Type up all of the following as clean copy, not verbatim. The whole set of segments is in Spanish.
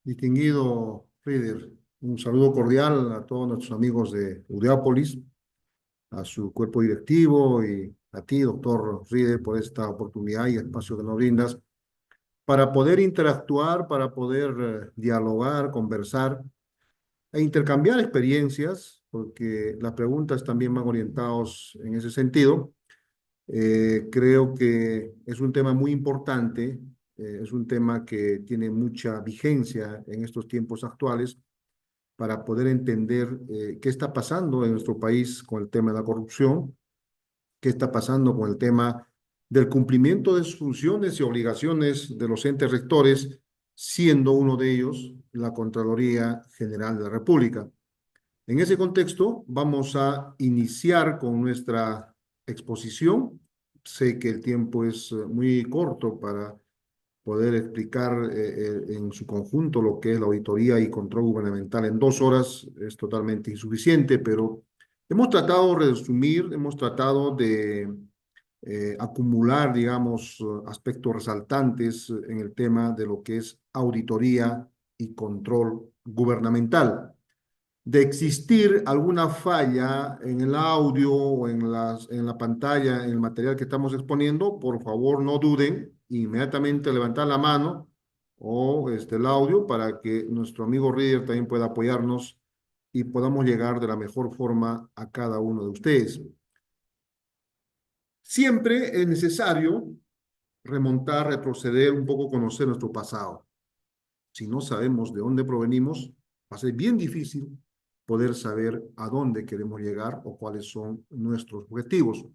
Distinguido Frieder, un saludo cordial a todos nuestros amigos de Udeápolis, a su cuerpo directivo y a ti, doctor Frieder, por esta oportunidad y espacio que nos brindas para poder interactuar, para poder dialogar, conversar e intercambiar experiencias, porque las preguntas también van orientados en ese sentido. Creo que es un tema muy importante, es un tema que tiene mucha vigencia en estos tiempos actuales para poder entender qué está pasando en nuestro país con el tema de la corrupción, qué está pasando con el tema del cumplimiento de sus funciones y obligaciones de los entes rectores, siendo uno de ellos la Contraloría General de la República. En ese contexto, vamos a iniciar con nuestra exposición. Sé que el tiempo es muy corto para poder explicar en su conjunto lo que es la auditoría y control gubernamental en 2 horas. Es totalmente insuficiente, pero hemos tratado de resumir, hemos tratado de acumular, digamos, aspectos resaltantes en el tema de lo que es auditoría y control gubernamental. De existir alguna falla en el audio o en la pantalla, en el material que estamos exponiendo, por favor no duden inmediatamente levantar la mano o el audio para que nuestro amigo Reader también pueda apoyarnos y podamos llegar de la mejor forma a cada uno de ustedes. Siempre es necesario remontar, retroceder, un poco conocer nuestro pasado. Si no sabemos de dónde provenimos, va a ser bien difícil poder saber a dónde queremos llegar o cuáles son nuestros objetivos.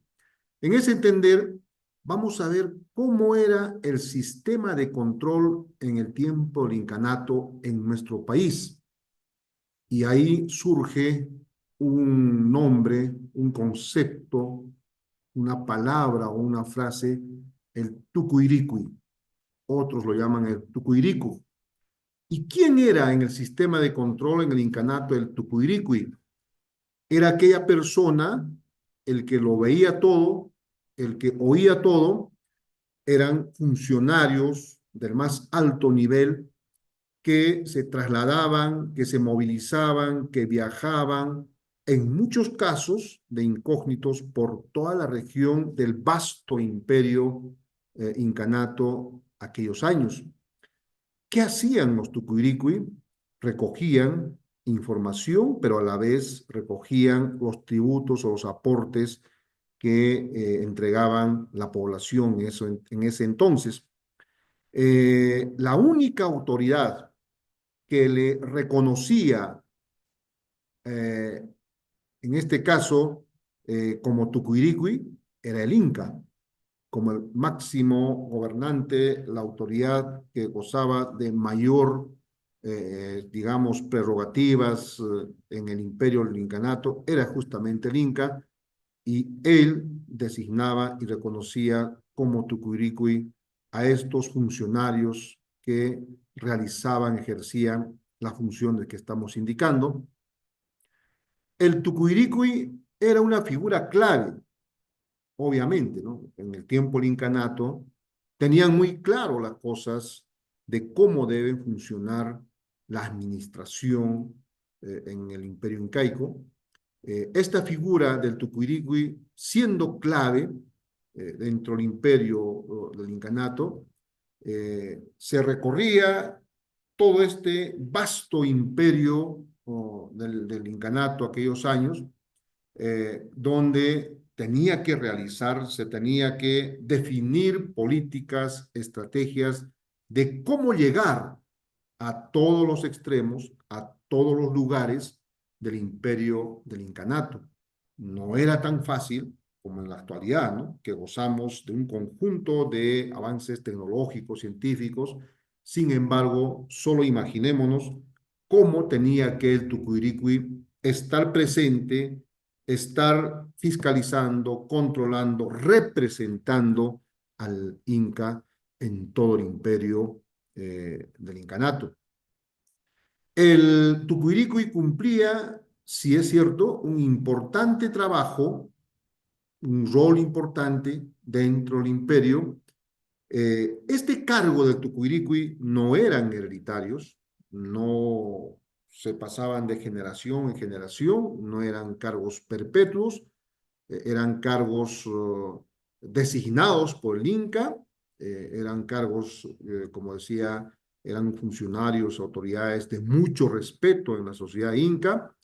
En ese entender, vamos a ver cómo era el sistema de control en el tiempo del incanato en nuestro país. Y ahí surge un nombre, un concepto, una palabra o una frase, el tucuiricuy. Otros lo llaman el tucuiricu. ¿Y quién era en el sistema de control en el incanato el tucuiricuy? Era aquella persona, el que lo veía todo, el que oía todo, eran funcionarios del más alto nivel que se trasladaban, que se movilizaban, que viajaban, en muchos casos de incógnitos por toda la región del vasto imperio incanato aquellos años. ¿Qué hacían los tucuiricuy? Recogían información, pero a la vez recogían los tributos o los aportes que entregaban la población en ese entonces. La única autoridad que le reconocía, eh, en este caso, como tucuiricuy, era el Inca, como el máximo gobernante, la autoridad que gozaba de mayor, digamos, prerrogativas en el imperio del incanato, era justamente el Inca, y él designaba y reconocía como tucuiricuy a estos funcionarios que realizaban, ejercían las funciones que estamos indicando. El tucuiricuy era una figura clave, obviamente, ¿no? En el tiempo del incanato tenían muy claro las cosas de cómo debe funcionar la administración en el imperio incaico. Esta figura del tucuiricuy, siendo clave dentro del imperio del incanato, se recorría todo este vasto imperio del incanato aquellos años, donde tenía que realizarse, tenía que definir políticas, estrategias de cómo llegar a todos los extremos, a todos los lugares del imperio del incanato. No era tan fácil como en la actualidad, ¿no? Que gozamos de un conjunto de avances tecnológicos, científicos. Sin embargo, solo imaginémonos cómo tenía que el tucuiricuy estar presente, estar fiscalizando, controlando, representando al Inca en todo el imperio del incanato. El tucuiricuy cumplía, si es cierto, un importante trabajo, un rol importante dentro del imperio. Este cargo del tucuiricuy no eran hereditarios, no se pasaban de generación en generación, no eran cargos perpetuos, eran cargos designados por el Inca, eran cargos, como decía, eran funcionarios, autoridades de mucho respeto en la sociedad inca,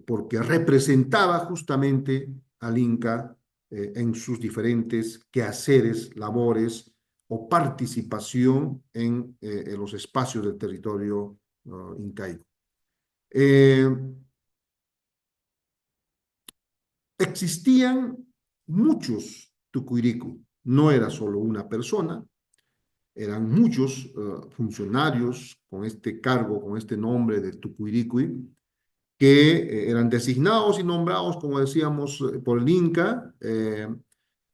porque representaba justamente al Inca en sus diferentes quehaceres, labores o participación en los espacios del territorio incaico. Eh, Existían muchos tucuiricu, no era solo una persona, eran muchos funcionarios con este cargo, con este nombre de tucuiricui, que eran designados y nombrados, como decíamos, por el Inca,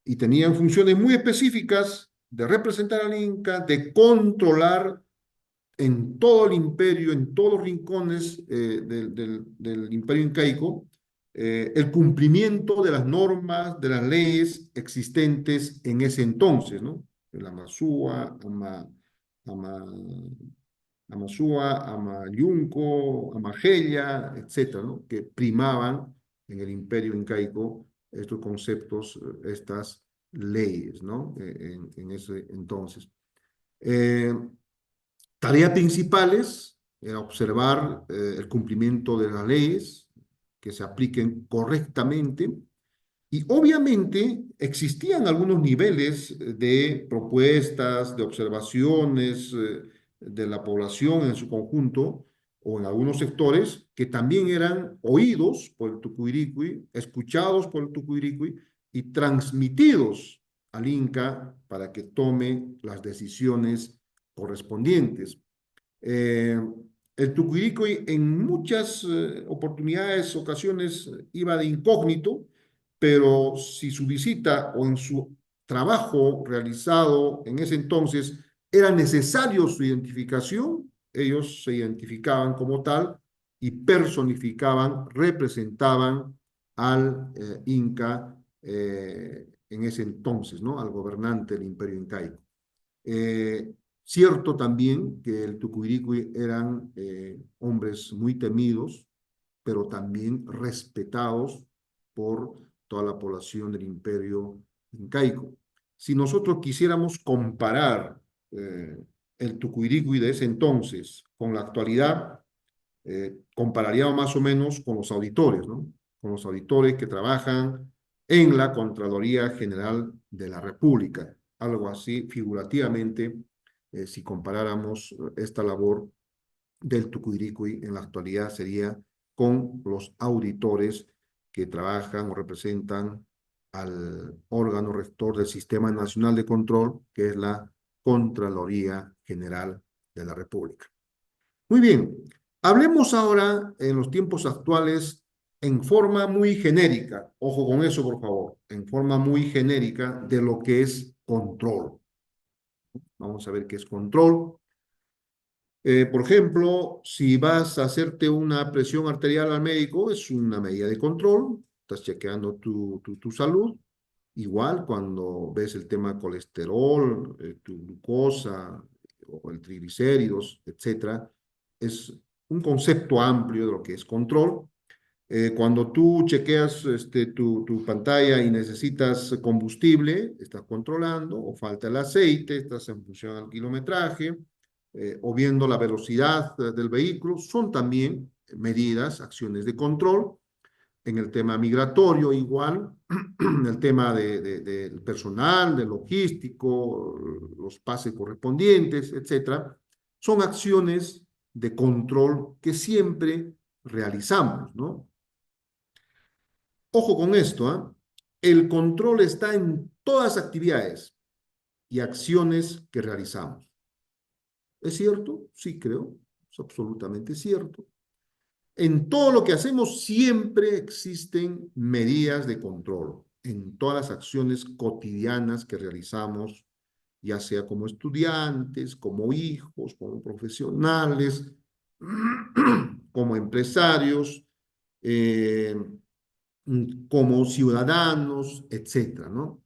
y tenían funciones muy específicas de representar al Inca, de controlar en todo el imperio, en todos los rincones del imperio incaico, el cumplimiento de las normas, de las leyes existentes en ese entonces, ¿no? El Amasúa, Ama, Amasúa, Amayunco, Amajeya, etcétera, ¿no? Que primaban en el imperio incaico estos conceptos, estas leyes, ¿no? En ese entonces. Eh, Tareas principales era observar el cumplimiento de las leyes, que se apliquen correctamente, y obviamente existían algunos niveles de propuestas, de observaciones de la población en su conjunto o en algunos sectores que también eran oídos por el Tucuyricui, escuchados por el Tucuyricui y transmitidos al Inca para que tome las decisiones correspondientes. Eh, el Tucuirico en muchas oportunidades, ocasiones, iba de incógnito, pero si su visita o en su trabajo realizado en ese entonces era necesario su identificación, ellos se identificaban como tal y personificaban, representaban al Inca en ese entonces, ¿no? Al gobernante del imperio incaico. Eh, Cierto también que el Tucuyricui eran hombres muy temidos, pero también respetados por toda la población del imperio incaico. Si nosotros quisiéramos comparar el Tucuyricui de ese entonces con la actualidad, compararíamos más o menos con los auditores, ¿no? Con los auditores que trabajan en la Contraloría General de la República, algo así figurativamente, si comparáramos esta labor del Tucuyricui en la actualidad sería con los auditores que trabajan o representan al órgano rector del Sistema Nacional de Control, que es la Contraloría General de la República. Muy bien, hablemos ahora en los tiempos actuales en forma muy genérica, ojo con eso por favor, en forma muy genérica de lo que es control. Vamos a ver qué es control. Por ejemplo, si vas a hacerte una presión arterial al médico, es una medida de control, estás chequeando tu salud. Igual cuando ves el tema colesterol, tu glucosa o el triglicéridos, etcétera, es un concepto amplio de lo que es control. Cuando tú chequeas tu pantalla y necesitas combustible, estás controlando, o falta el aceite, estás en función al kilometraje, o viendo la velocidad del vehículo, son también medidas, acciones de control. En el tema migratorio igual, en el tema del personal, del logístico, los pases correspondientes, etcétera, son acciones de control que siempre realizamos, ¿no? Ojo con esto, ¿eh? El control está en todas las actividades y acciones que realizamos. ¿Es cierto? Sí, creo. Es absolutamente cierto. En todo lo que hacemos siempre existen medidas de control, en todas las acciones cotidianas que realizamos, ya sea como estudiantes, como hijos, como profesionales, como empresarios, eh, como ciudadanos, etcétera, ¿no?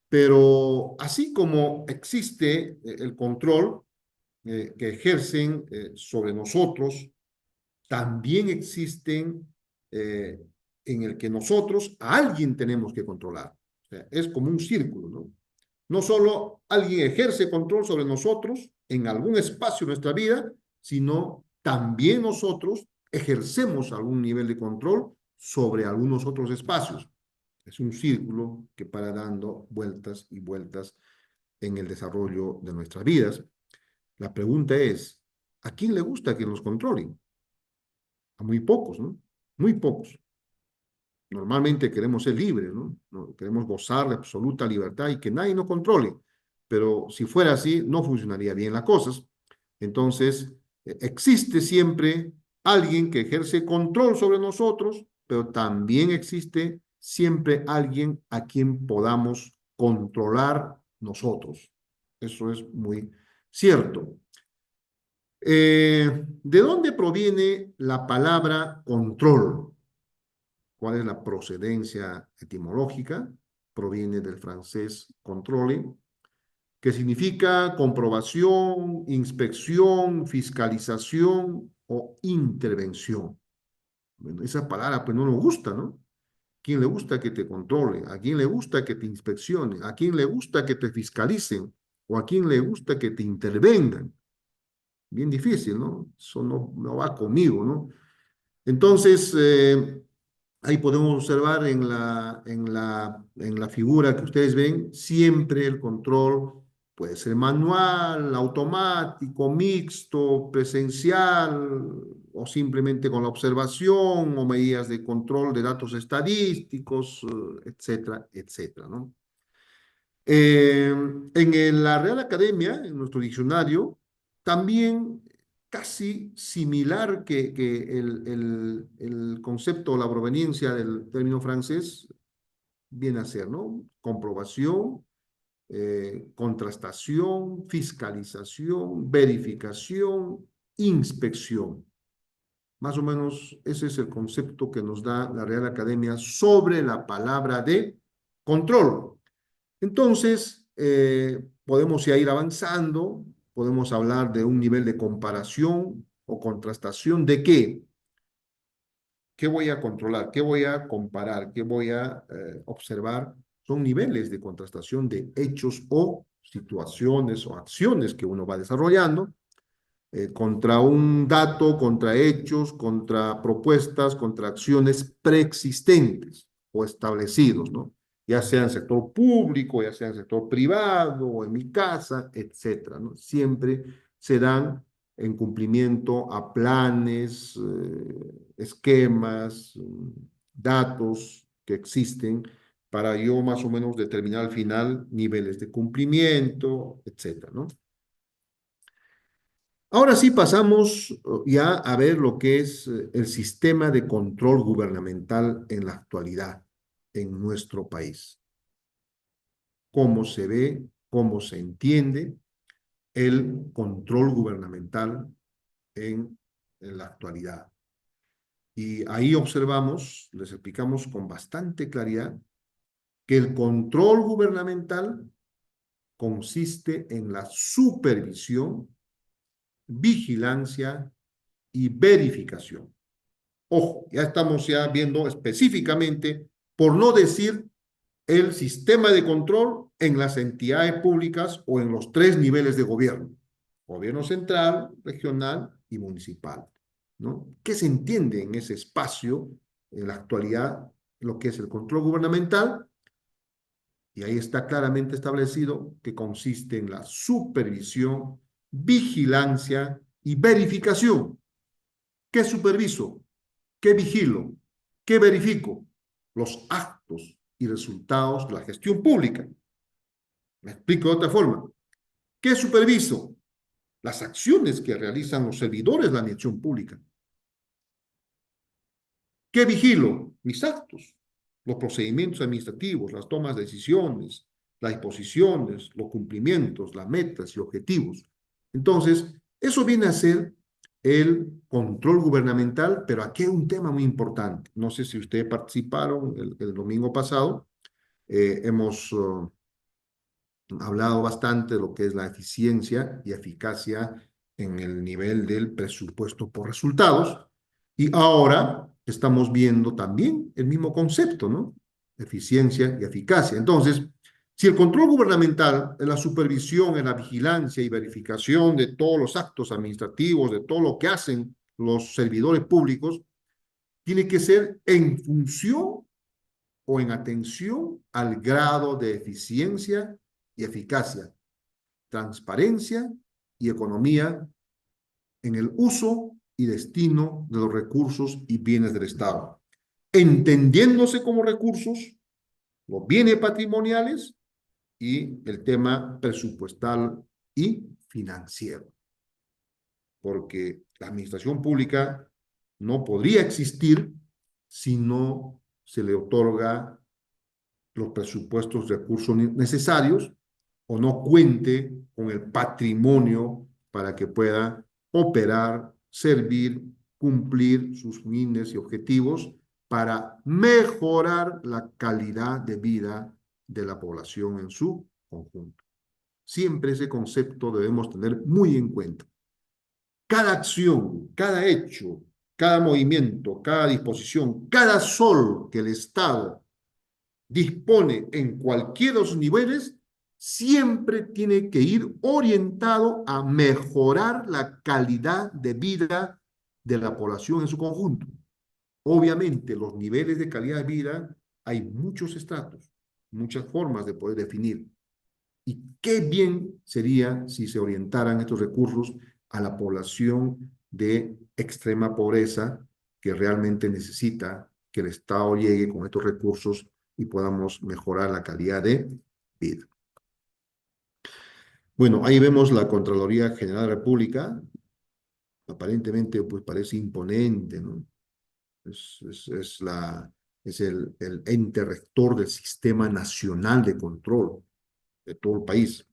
Pero así como existe el control, que ejercen sobre nosotros, también existen en el que nosotros a alguien tenemos que controlar. O sea, es como un círculo, ¿no? No solo alguien ejerce control sobre nosotros en algún espacio de nuestra vida, sino también nosotros ejercemos algún nivel de control sobre algunos otros espacios. Es un círculo que para dando vueltas y vueltas en el desarrollo de nuestras vidas. La pregunta es, ¿a quién le gusta que nos controlen? A muy pocos, ¿no? Muy pocos. Normalmente queremos ser libres, ¿no? Queremos gozar de absoluta libertad y que nadie nos controle. Pero si fuera así, no funcionaría bien las cosas. Entonces, existe siempre alguien que ejerce control sobre nosotros, pero también existe siempre alguien a quien podamos controlar nosotros. Eso es muy cierto. ¿De dónde proviene la palabra control? ¿Cuál es la procedencia etimológica? Proviene del francés controle, que significa comprobación, inspección, fiscalización o intervención. Bueno, esa palabra pues no nos gusta, ¿no? ¿A quién le gusta que te controle? ¿A quién le gusta que te inspeccione? ¿A quién le gusta que te fiscalicen? ¿O a quién le gusta que te intervengan? Bien difícil, ¿no? Eso no va conmigo, ¿no? Entonces, ahí podemos observar en la figura que ustedes ven, siempre el control puede ser manual, automático, mixto, presencial, o simplemente con la observación, o medidas de control de datos estadísticos, etcétera, etcétera, ¿no? La Real Academia, en nuestro diccionario, también casi similar que el concepto o la proveniencia del término francés viene a ser, ¿no? Comprobación, contrastación, fiscalización, verificación, inspección. Más o menos ese es el concepto que nos da la Real Academia sobre la palabra de control. Entonces, podemos ya ir avanzando, podemos hablar de un nivel de comparación o contrastación de qué. ¿Qué voy a controlar? ¿Qué voy a comparar? ¿Qué voy a observar? Son niveles de contrastación de hechos o situaciones o acciones que uno va desarrollando contra un dato, contra hechos, contra propuestas, contra acciones preexistentes o establecidos, ¿no? Ya sea en sector público, ya sea en sector privado o en mi casa, etcétera, ¿no? Siempre se dan en cumplimiento a planes, esquemas, datos que existen para yo más o menos determinar al final niveles de cumplimiento, etcétera, ¿no? Ahora sí pasamos ya a ver lo que es el sistema de control gubernamental en la actualidad en nuestro país. Cómo se ve, cómo se entiende el control gubernamental en la actualidad. Y ahí observamos, les explicamos con bastante claridad, que el control gubernamental consiste en la supervisión, vigilancia y verificación. Ojo, ya estamos ya viendo específicamente, por no decir el sistema de control en las entidades públicas o en los tres niveles de gobierno, gobierno central, regional y municipal, ¿no? ¿Qué se entiende en ese espacio, en la actualidad, lo que es el control gubernamental? Y ahí está claramente establecido que consiste en la supervisión, vigilancia y verificación. ¿Qué superviso? ¿Qué vigilo? ¿Qué verifico? Los actos y resultados de la gestión pública. Me explico de otra forma. ¿Qué superviso? Las acciones que realizan los servidores de la administración pública. ¿Qué vigilo? Mis actos, los procedimientos administrativos, las tomas de decisiones, las disposiciones, los cumplimientos, las metas y objetivos. Entonces, eso viene a ser el control gubernamental, pero aquí hay un tema muy importante. No sé si ustedes participaron el domingo pasado. Hemos hablado bastante de lo que es la eficiencia y eficacia en el nivel del presupuesto por resultados. Y ahora estamos viendo también el mismo concepto, ¿no? Eficiencia y eficacia. Entonces, si el control gubernamental es la supervisión, es la vigilancia y verificación de todos los actos administrativos, de todo lo que hacen los servidores públicos, tiene que ser en función o en atención al grado de eficiencia y eficacia, transparencia y economía en el uso y destino de los recursos y bienes del Estado, entendiéndose como recursos los bienes patrimoniales y el tema presupuestal y financiero, porque la administración pública no podría existir si no se le otorga los presupuestos, recursos necesarios o no cuente con el patrimonio para que pueda operar, servir, cumplir sus fines y objetivos para mejorar la calidad de vida de la población en su conjunto. Siempre ese concepto debemos tener muy en cuenta. Cada acción, cada hecho, cada movimiento, cada disposición, cada sol que el Estado dispone en cualquiera de los niveles, siempre tiene que ir orientado a mejorar la calidad de vida de la población en su conjunto. Obviamente, los niveles de calidad de vida, hay muchos estratos, muchas formas de poder definir. Y qué bien sería si se orientaran estos recursos a la población de extrema pobreza que realmente necesita que el Estado llegue con estos recursos y podamos mejorar la calidad de vida. Bueno, ahí vemos la Contraloría General de la República. Aparentemente, pues parece imponente, ¿no? Es el ente rector del Sistema Nacional de Control de todo el país.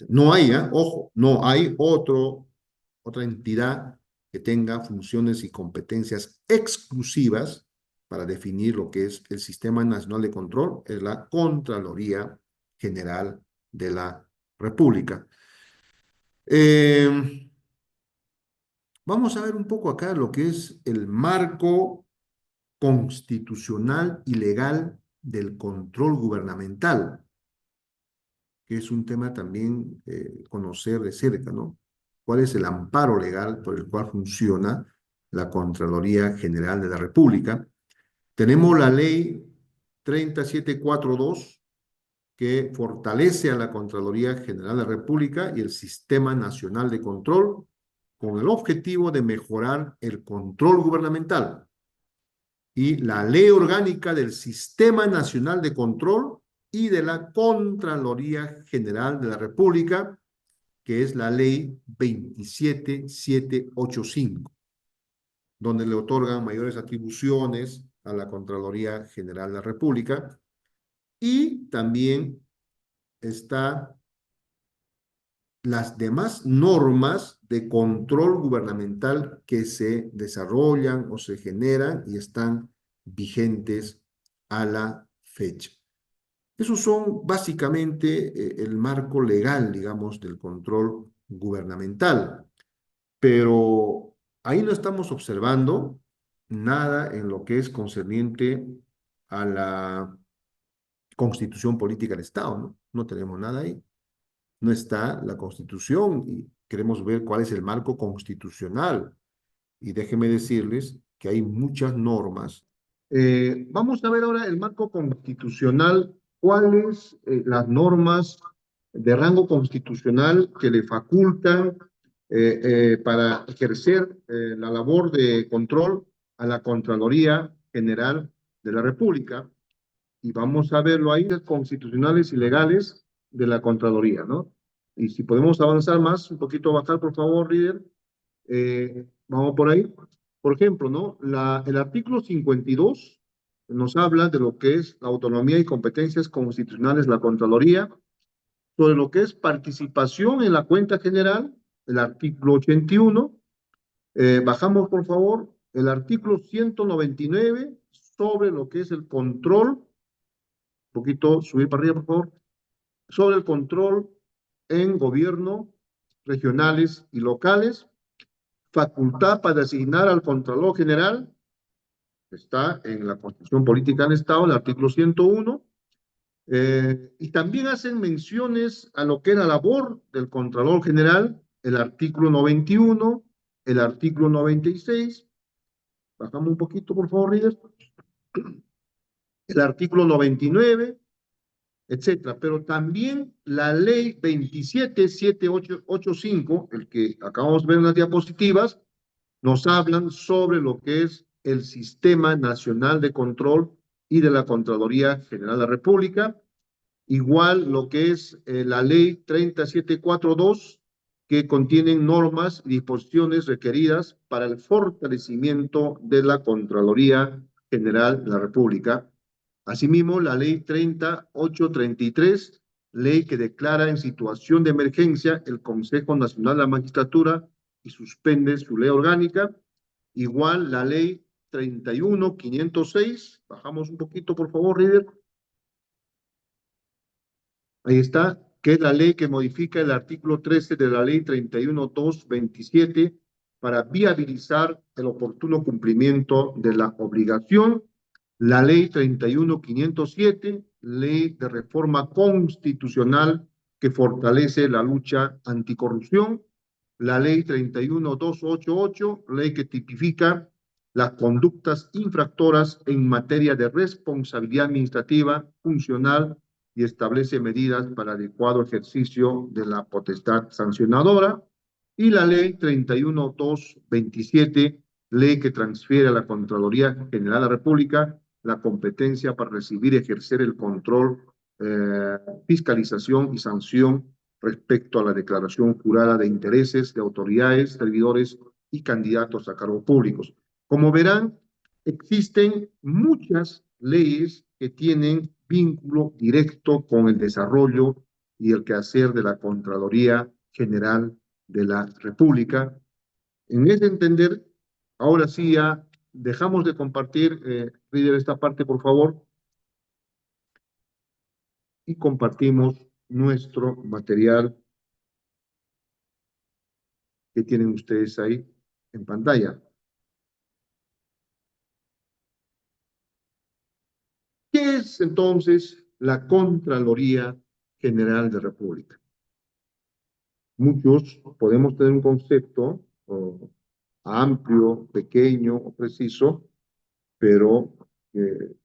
No hay, ojo, no hay otra entidad que tenga funciones y competencias exclusivas para definir lo que es el Sistema Nacional de Control, es la Contraloría General de la República. Vamos a ver un poco acá lo que es el marco constitucional y legal del control gubernamental, que es un tema también conocer de cerca, ¿no? ¿Cuál es el amparo legal por el cual funciona la Contraloría General de la República? Tenemos la ley 3742 que fortalece a la Contraloría General de la República y el Sistema Nacional de Control con el objetivo de mejorar el control gubernamental. Y la Ley Orgánica del Sistema Nacional de Control y de la Contraloría General de la República, que es la Ley 27785, donde le otorgan mayores atribuciones a la Contraloría General de la República. Y también está las demás normas de control gubernamental que se desarrollan o se generan y están vigentes a la fecha. Esos son básicamente el marco legal, digamos, del control gubernamental. Pero ahí no estamos observando nada en lo que es concerniente a la constitución política del Estado, ¿no? No tenemos nada ahí. No está la Constitución y queremos ver cuál es el marco constitucional. Y déjenme decirles que hay muchas normas. Vamos a ver ahora el marco constitucional, cuáles las normas de rango constitucional que le facultan para ejercer la labor de control a la Contraloría General de la República. Y vamos a verlo ahí, constitucionales y legales de la Contraloría, ¿no? Y si podemos avanzar más, un poquito bajar, por favor, Reader. Vamos por ahí. Por ejemplo, ¿no? El artículo 52 nos habla de lo que es la autonomía y competencias constitucionales de la Contraloría, sobre lo que es participación en la cuenta general, el artículo 81. Bajamos, por favor, el artículo 199 sobre lo que es el control, un poquito subir para arriba, por favor, sobre el control en gobierno regionales y locales, facultad para designar al Contralor General, está en la Constitución Política del Estado, el artículo 101, y también hacen menciones a lo que es la labor del Contralor General, el artículo 91, el artículo 96, bajamos un poquito, por favor, Reader, el artículo 99, etcétera, pero también la ley 277885, el que acabamos de ver en las diapositivas, nos hablan sobre lo que es el Sistema Nacional de Control y de la Contraloría General de la República, igual lo que es la ley 3742, que contienen normas y disposiciones requeridas para el fortalecimiento de la Contraloría General de la República. Asimismo, la ley 30833, ley que declara en situación de emergencia el Consejo Nacional de la Magistratura y suspende su ley orgánica. Igual la ley 31506, bajamos un poquito, por favor, Reader. Ahí está, que es la ley que modifica el artículo 13 de la ley 31227 para viabilizar el oportuno cumplimiento de la obligación. La ley 31507, ley de reforma constitucional que fortalece la lucha anticorrupción. La ley 31288, ley que tipifica las conductas infractoras en materia de responsabilidad administrativa, funcional y establece medidas para adecuado ejercicio de la potestad sancionadora. Y la ley 31227, ley que transfiere a la Contraloría General de la República la competencia para recibir y ejercer el control, fiscalización y sanción respecto a la declaración jurada de intereses de autoridades, servidores y candidatos a cargos públicos. Como verán, existen muchas leyes que tienen vínculo directo con el desarrollo y el quehacer de la Contraloría General de la República. En ese entender, ahora sí ya dejamos de compartir, Reader, esta parte, por favor, y compartimos nuestro material que tienen ustedes ahí en pantalla. ¿Qué es entonces la Contraloría General de la República? Muchos podemos tener un concepto amplio, pequeño o preciso, pero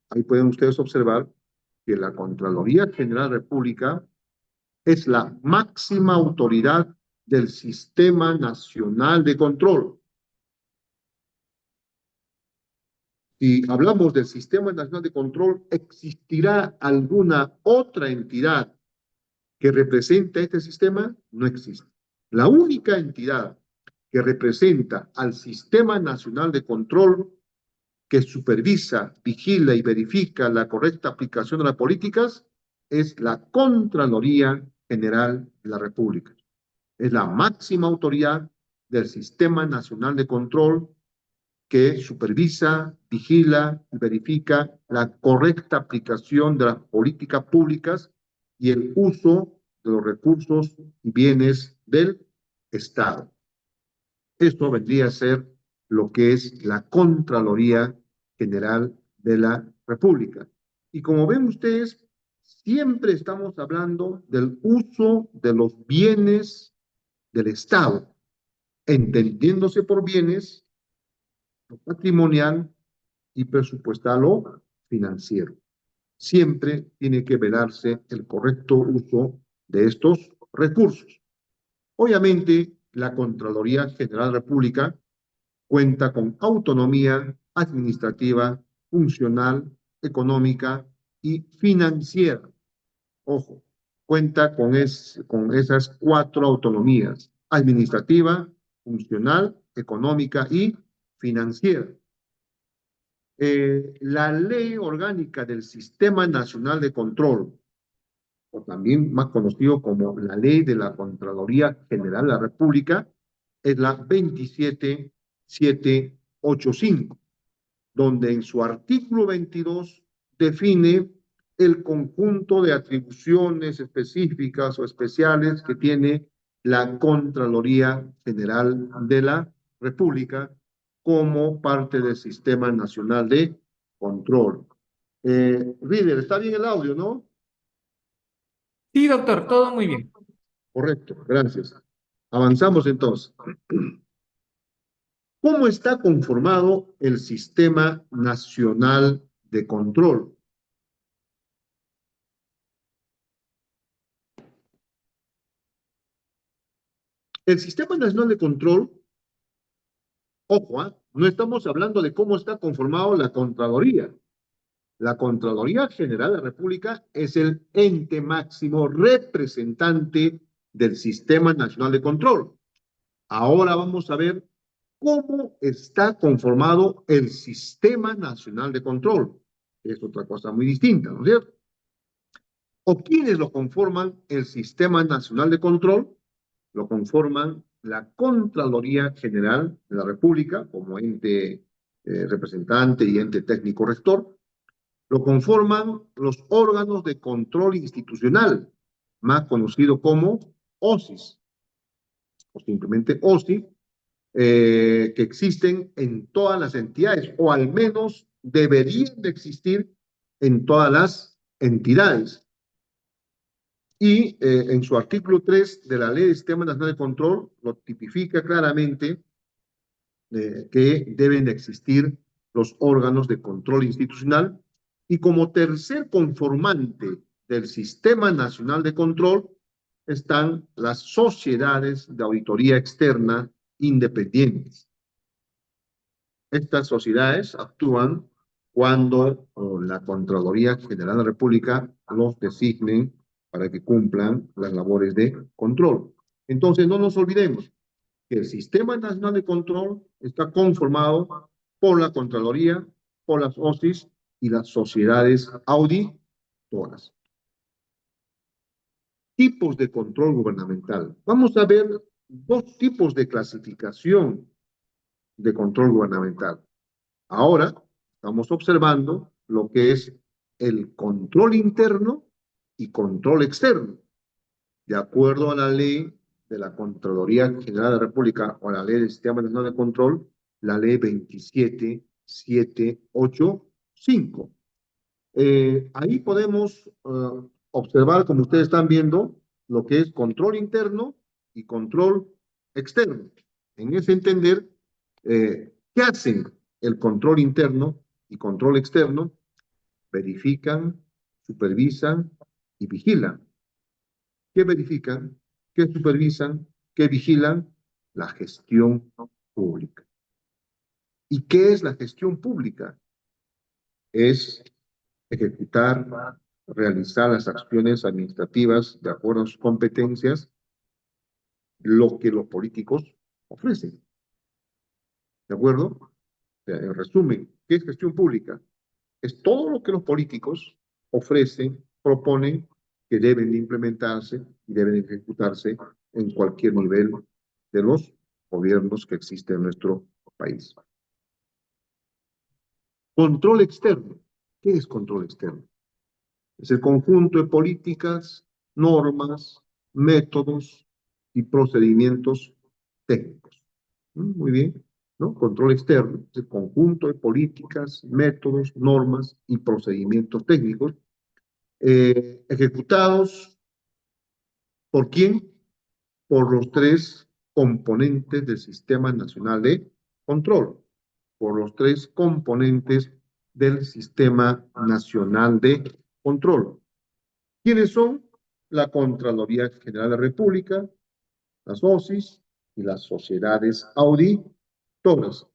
ahí pueden ustedes observar que la Contraloría General de la República es la máxima autoridad del Sistema Nacional de Control. Si hablamos del Sistema Nacional de Control, ¿existirá alguna otra entidad que representa este sistema? No existe. La única entidad que representa al Sistema Nacional de Control, que supervisa, vigila y verifica la correcta aplicación de las políticas, es la Contraloría General de la República. Es la máxima autoridad del Sistema Nacional de Control que supervisa, vigila y verifica la correcta aplicación de las políticas públicas y el uso de los recursos y bienes del Estado. Esto vendría a ser lo que es la Contraloría General de la República. Y como ven ustedes, siempre estamos hablando del uso de los bienes del Estado, entendiéndose por bienes lo patrimonial y presupuestal o financiero. Siempre tiene que velarse el correcto uso de estos recursos. Obviamente, la Contraloría General de la República cuenta con autonomía administrativa, funcional, económica y financiera. Ojo, cuenta con esas cuatro autonomías: administrativa, funcional, económica y financiera. La ley orgánica del Sistema Nacional de Control, o también más conocido como la ley de la Contraloría General de la República, es la 27785, donde en su artículo 22 define el conjunto de atribuciones específicas o especiales que tiene la Contraloría General de la República como parte del Sistema Nacional de Control. Reader, está bien el audio, ¿no? Sí, doctor, todo muy bien. Correcto, gracias. Avanzamos entonces. ¿Cómo está conformado el Sistema Nacional de Control? El Sistema Nacional de Control, ojo, no estamos hablando de cómo está conformado la Contraloría. La Contraloría General de la República es el ente máximo representante del Sistema Nacional de Control. Ahora vamos a ver cómo está conformado el Sistema Nacional de Control. Es otra cosa muy distinta, ¿no es cierto? ¿O quiénes lo conforman el Sistema Nacional de Control? Lo conforman la Contraloría General de la República como ente representante y ente técnico rector. Lo conforman los órganos de control institucional, más conocido como OSIS, o simplemente OSI, que existen en todas las entidades, o al menos deberían de existir en todas las entidades. Y en su artículo 3 de la Ley de Sistema Nacional de Control lo tipifica claramente que deben de existir los órganos de control institucional y como tercer conformante del Sistema Nacional de Control están las sociedades de auditoría externa independientes. Estas sociedades actúan cuando la Contraloría General de la República los designe para que cumplan las labores de control. Entonces, no nos olvidemos que el Sistema Nacional de Control está conformado por la Contraloría, por las OSIS y las sociedades auditoras. Tipos de control gubernamental. Vamos a ver dos tipos de clasificación de control gubernamental. Ahora estamos observando lo que es el control interno y control externo. De acuerdo a la ley de la Contraloría General de la República o la ley del Sistema Nacional de Control, la ley 27785. Ahí podemos observar, como ustedes están viendo, lo que es control interno y control externo. En ese entender, ¿qué hacen el control interno y control externo? Verifican, supervisan y vigilan. ¿Qué verifican? ¿Qué supervisan? ¿Qué vigilan? La gestión pública. ¿Y qué es la gestión pública? Es ejecutar, realizar las acciones administrativas de acuerdo a sus competencias, lo que los políticos ofrecen. ¿De acuerdo? En resumen, ¿qué es gestión pública? Es todo lo que los políticos ofrecen, proponen, que deben de implementarse y deben de ejecutarse en cualquier nivel de los gobiernos que existen en nuestro país. Control externo. ¿Qué es control externo? Es el conjunto de políticas, normas, métodos y procedimientos técnicos. Muy bien, ¿no? Control externo es el conjunto de políticas, métodos, normas y procedimientos técnicos ejecutados ¿por quién? Por los tres componentes del Sistema Nacional de Control, por los tres componentes del Sistema Nacional de Control. ¿Quiénes son? La Contraloría General de la República, las OSIS y las sociedades auditoras.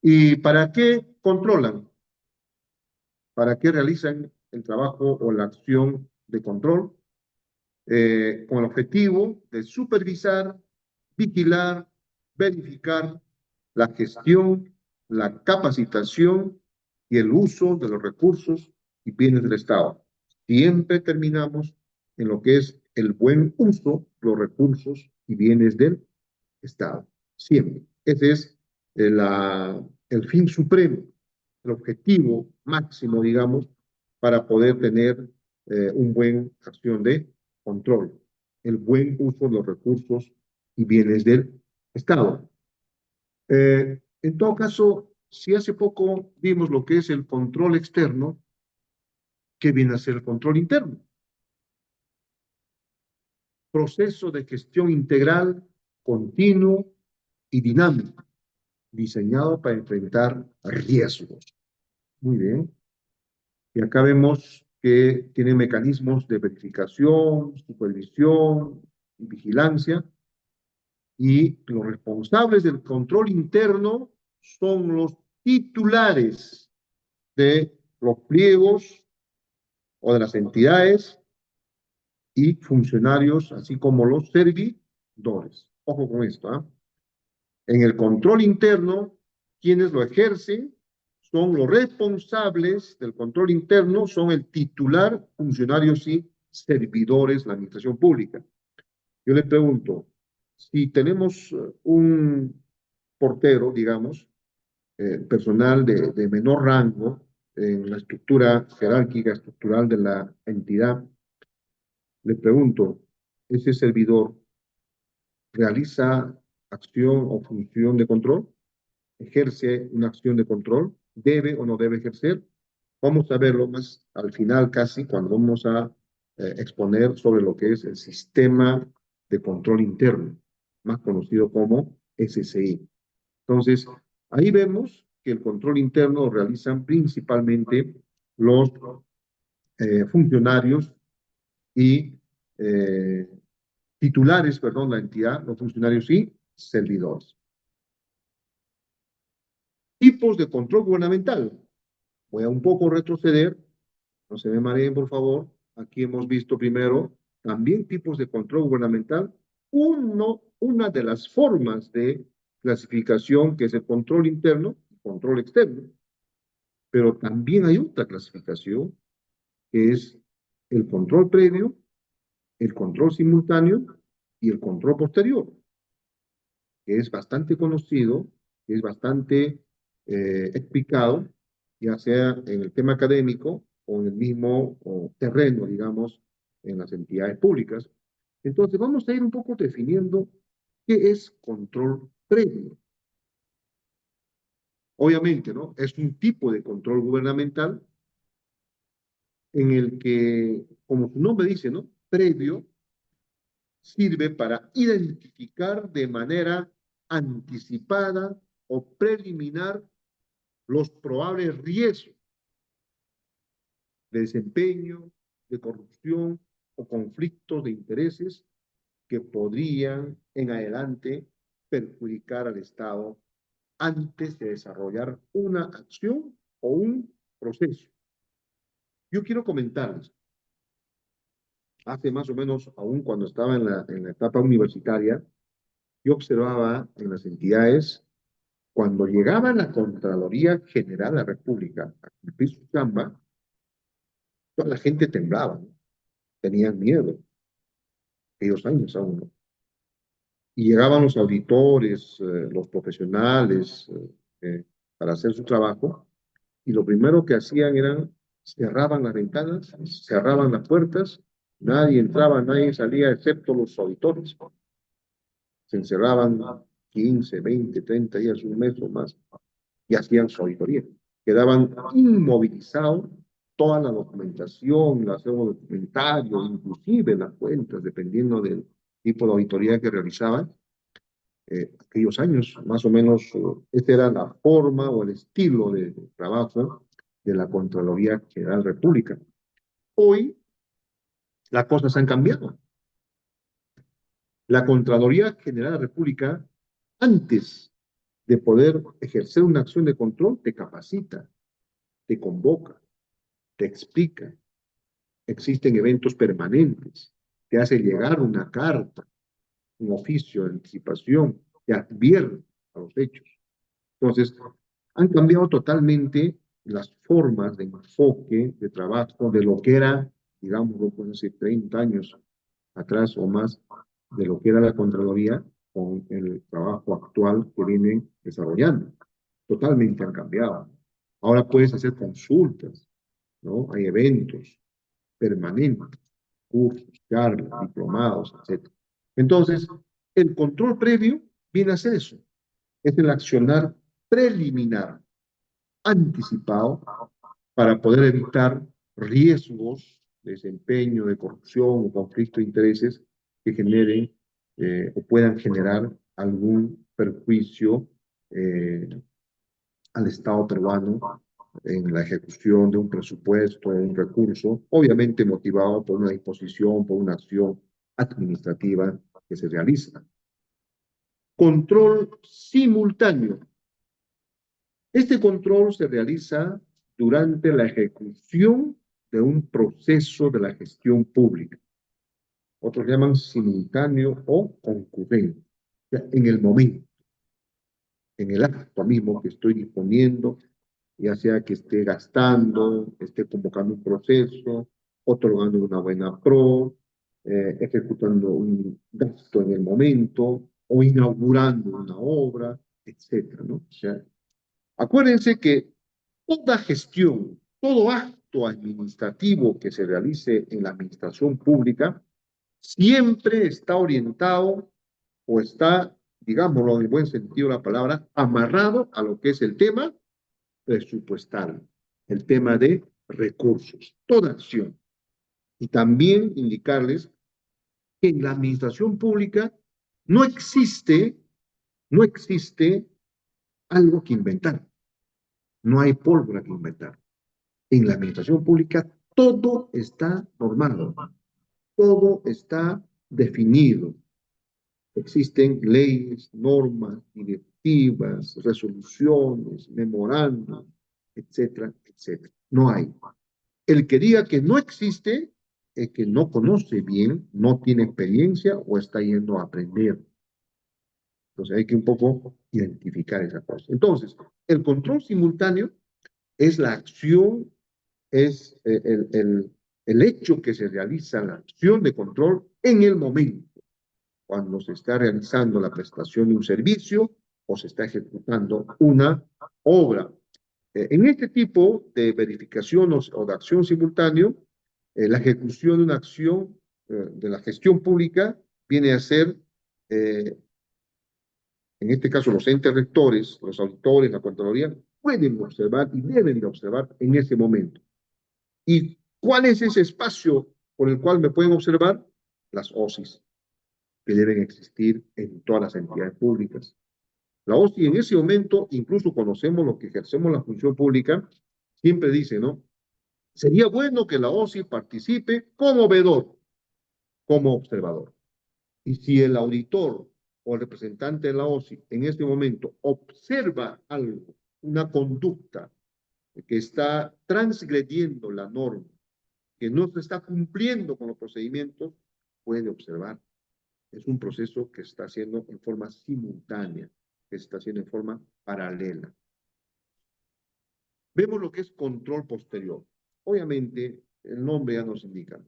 ¿Y para qué controlan? ¿Para qué realizan el trabajo o la acción de control? Con el objetivo de supervisar, vigilar, verificar la gestión, la capacitación y el uso de los recursos y bienes del Estado. Siempre terminamos en lo que es el buen uso de los recursos y bienes del Estado. Siempre. Ese es el fin supremo, el objetivo máximo, digamos, para poder tener una buena acción de control. el buen uso de los recursos y bienes del Estado. En todo caso, si hace poco vimos lo que es el control externo, ¿qué viene a ser el control interno? Proceso de gestión integral, continuo y dinámico, diseñado para enfrentar riesgos. Muy bien. Y acá vemos que tiene mecanismos de verificación, supervisión y vigilancia. Y los responsables del control interno son los titulares de los pliegos o de las entidades y funcionarios, así como los servidores. Ojo con esto, ¿ah? En el control interno, quienes lo ejercen son los responsables del control interno, son el titular, funcionarios y servidores de la administración pública. Yo le pregunto, si tenemos un portero, digamos, personal de menor rango en la estructura jerárquica, estructural de la entidad, le pregunto, ¿ese servidor realiza acción o función de control? ¿Ejerce una acción de control? ¿Debe o no debe ejercer? Vamos a verlo más al final casi cuando vamos a exponer sobre lo que es el sistema de control interno, más conocido como SCI. Entonces, ahí vemos que el control interno lo realizan principalmente los funcionarios y eh, titulares, perdón, la entidad, los funcionarios y servidores. Tipos de control gubernamental. Voy a un poco retroceder, no se me mareen, por favor. Aquí hemos visto primero también tipos de control gubernamental. Una de las formas de clasificación que es el control interno y control externo, pero también hay otra clasificación que es el control previo, el control simultáneo y el control posterior, que es bastante conocido, que es bastante explicado, ya sea en el tema académico o en el mismo terreno, digamos, en las entidades públicas. Entonces, vamos a ir un poco definiendo qué es control previo. Obviamente, ¿no? Es un tipo de control gubernamental en el que, como su nombre dice, ¿no? Previo, sirve para identificar de manera anticipada o preliminar los probables riesgos de desempeño, de corrupción o conflictos de intereses que podrían en adelante perjudicar al Estado antes de desarrollar una acción o un proceso. Yo quiero comentarles, hace más o menos, aún cuando estaba en la etapa universitaria, yo observaba en las entidades, cuando llegaba la Contraloría General de la República a cumplir su chamba, toda la gente temblaba, ¿no? Tenían miedo, aquellos años aún, ¿no? Y llegaban los auditores, los profesionales, para hacer su trabajo, y lo primero que hacían era cerraban las ventanas, cerraban las puertas, nadie entraba, nadie salía, excepto los auditores. Se encerraban 15, 20, 30 días, un mes o más, y hacían su auditoría. Quedaban inmovilizados toda la documentación, el acervo documentario, inclusive las cuentas, dependiendo del tipo de auditoría que realizaban. Aquellos años, más o menos, esta era la forma o el estilo de trabajo de la Contraloría General República. Hoy las cosas han cambiado. La Contraloría General de la República, antes de poder ejercer una acción de control, te capacita, te convoca, te explica. Existen eventos permanentes, te hace llegar una carta, un oficio de anticipación, te advierte a los hechos. Entonces, han cambiado totalmente las formas de enfoque, de trabajo, de lo que era, digamos, hace 30 años atrás o más, de lo que era la Contraloría con el trabajo actual que vienen desarrollando. Totalmente han cambiado. Ahora puedes hacer consultas, ¿no? Hay eventos permanentes, cursos, charlas, diplomados, etc. Entonces, el control previo viene a ser eso, es el accionar preliminar, anticipado, para poder evitar riesgos de desempeño, de corrupción o conflicto de intereses que generen o puedan generar algún perjuicio eh, al Estado peruano en la ejecución de un presupuesto, de un recurso, obviamente motivado por una disposición, por una acción administrativa que se realiza. Control simultáneo. Este control se realiza durante la ejecución de un proceso de la gestión pública. Otros llaman simultáneo o concurrente. O sea, en el momento, en el acto mismo que estoy disponiendo, ya sea que esté gastando, esté convocando un proceso, otorgando una buena ejecutando un gasto en el momento o inaugurando una obra, etcétera, ¿no? O sea, acuérdense que toda gestión, todo acto administrativo que se realice en la administración pública siempre está orientado o está, digámoslo en el buen sentido de la palabra, amarrado a lo que es el tema presupuestal, el tema de recursos, toda acción. Y también indicarles que en la administración pública no existe, no existe algo que inventar, no hay pólvora que inventar. En la administración pública todo está normado, todo está definido. Existen leyes, normas, directivas, resoluciones, memorandos, etcétera, etcétera. No hay. El que diga que no existe es que no conoce bien, no tiene experiencia o está yendo a aprender. Entonces hay que un poco identificar esa cosa. Entonces, el control simultáneo es la acción, es el hecho que se realiza, la acción de control en el momento, cuando se está realizando la prestación de un servicio o se está ejecutando una obra. En este tipo de verificación o de acción simultánea, la ejecución de una acción de la gestión pública viene a ser, eh, en este caso, los entes rectores, los auditores, la Contraloría, pueden observar y deben de observar en ese momento. ¿Y cuál es ese espacio por el cual me pueden observar? Las OSIs, que deben existir en todas las entidades públicas. La OSI en ese momento, incluso conocemos los que ejercemos la función pública, siempre dice, ¿no? Sería bueno que la OSI participe como veedor, como observador. Y si el auditor o el representante de la OSI en este momento observa algo, una conducta que está transgrediendo la norma, que no se está cumpliendo con los procedimientos, puede observar. Es un proceso que se está haciendo en forma simultánea, que se está haciendo en forma paralela. Vemos lo que es control posterior. Obviamente, el nombre ya nos indica.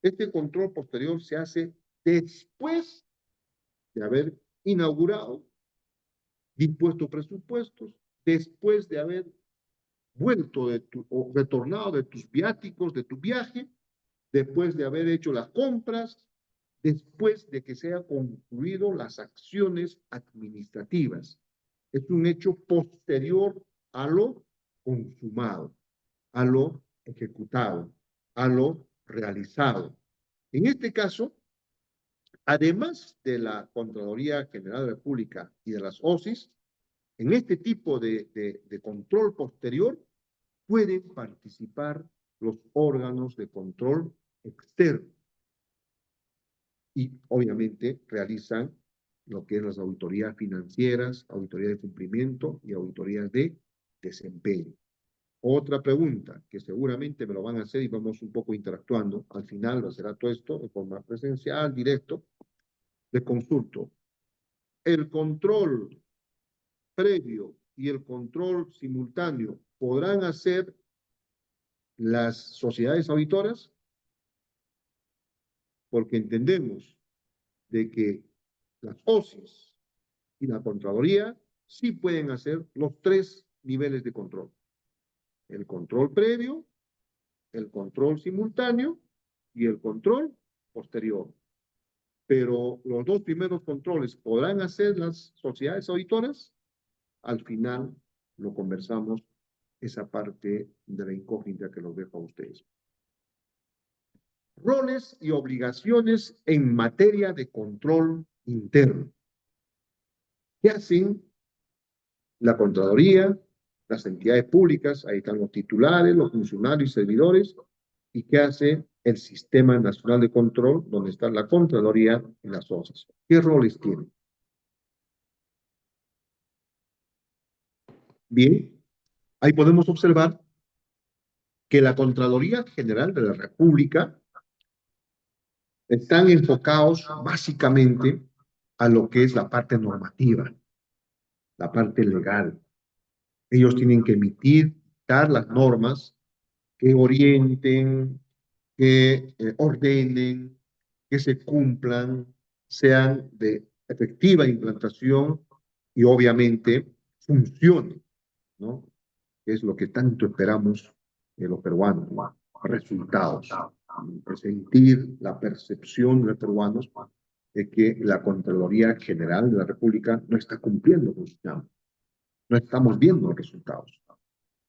Este control posterior se hace después de haber inaugurado, dispuesto presupuestos, después de haber vuelto o retornado de tus viáticos, de tu viaje, después de haber hecho las compras, después de que se hayan concluido las acciones administrativas. Es un hecho posterior a lo consumado, a lo ejecutado, a lo realizado. En este caso, además de la Contraloría General de la República y de las OSIs, en este tipo de control posterior pueden participar los órganos de control externo y obviamente realizan lo que es las auditorías financieras, auditorías de cumplimiento y auditorías de desempeño. Otra pregunta que seguramente me lo van a hacer y vamos un poco interactuando. Al final lo será todo esto de forma presencial, directo. Le consulto. El control previo y el control simultáneo podrán hacer las sociedades auditoras, porque entendemos de que las OSIs y la Contraloría sí pueden hacer los tres niveles de control. El control previo, el control simultáneo y el control posterior. Pero los dos primeros controles podrán hacer las sociedades auditoras. Al final lo conversamos, esa parte de la incógnita que los dejo a ustedes. Roles y obligaciones en materia de control interno. ¿Qué hacen la Contraloría, las entidades públicas? Ahí están los titulares, los funcionarios y servidores. ¿Y qué hace el Sistema Nacional de Control, donde está la Contraloría y las OSAS? ¿Qué roles tienen? Bien, ahí podemos observar que la Contraloría General de la República están enfocados básicamente a lo que es la parte normativa, la parte legal. Ellos tienen que emitir, dar las normas que orienten, que ordenen, que se cumplan, sean de efectiva implantación y obviamente funcionen, ¿no? Que es lo que tanto esperamos de los peruanos, ¿no? Resultados, sentir la percepción de los peruanos de que la Contraloría General de la República no está cumpliendo con su chamba. No estamos viendo los resultados.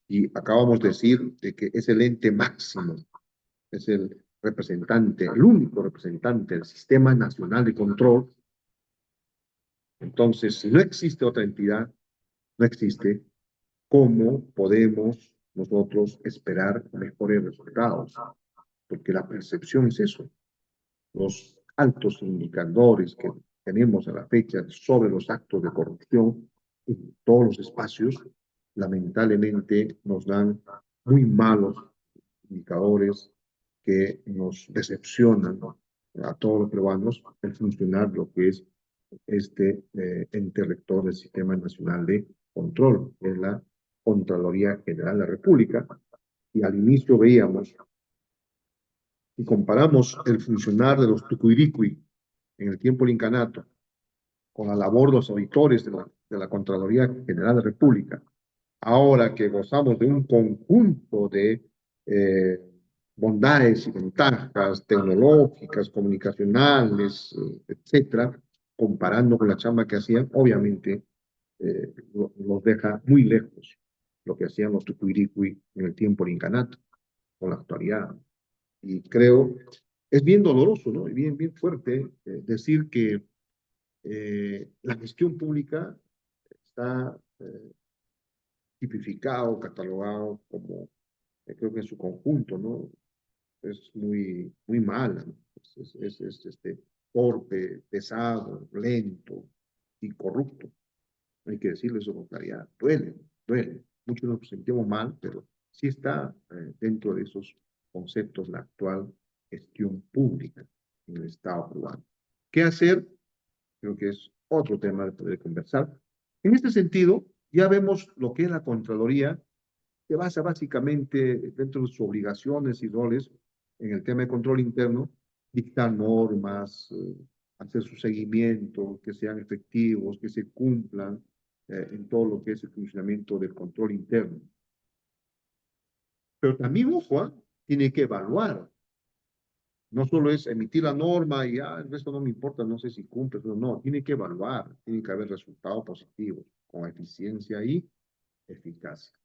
Y acabamos de decir de que es el ente máximo, es el representante, el único representante del Sistema Nacional de Control. Entonces, si no existe otra entidad, no existe cómo podemos nosotros esperar mejores resultados, porque la percepción es eso. Los altos indicadores que tenemos a la fecha sobre los actos de corrupción en todos los espacios, lamentablemente nos dan muy malos indicadores que nos decepcionan, ¿no?, a todos los peruanos el funcionar lo que es este ente rector del Sistema Nacional de Control, que es la Contraloría General de la República. Y al inicio veíamos, y comparamos el funcionar de los Tucuiricuy en el tiempo del incanato con la labor de los auditores de la Contraloría General de la República, ahora que gozamos de un conjunto de bondades y ventajas tecnológicas, comunicacionales, etcétera, comparando con la chamba que hacían, obviamente nos deja muy lejos lo que hacían los Tucuiricuy en el tiempo del incanato con la actualidad. Y creo, es bien doloroso, ¿no? Y bien fuerte decir que la gestión pública está tipificado, catalogado como, creo que en su conjunto, ¿no? Es muy mala, ¿no? Torpe, pesado, lento y corrupto. Hay que decirlo eso con claridad. Duele. Muchos nos sentimos mal, pero sí está dentro de esos conceptos la actual gestión pública en el Estado peruano. ¿Qué hacer? Creo que es otro tema de poder conversar. En este sentido, ya vemos lo que es la Contraloría, que basa básicamente dentro de sus obligaciones y roles en el tema de control interno, dictar normas, hacer su seguimiento, que sean efectivos, que se cumplan en todo lo que es el funcionamiento del control interno. Pero también, ojo, tiene que evaluar. No solo es emitir la norma y el resto no me importa, no sé si cumple, pero no, tiene que evaluar, tiene que haber resultados positivos, con eficiencia y eficacia.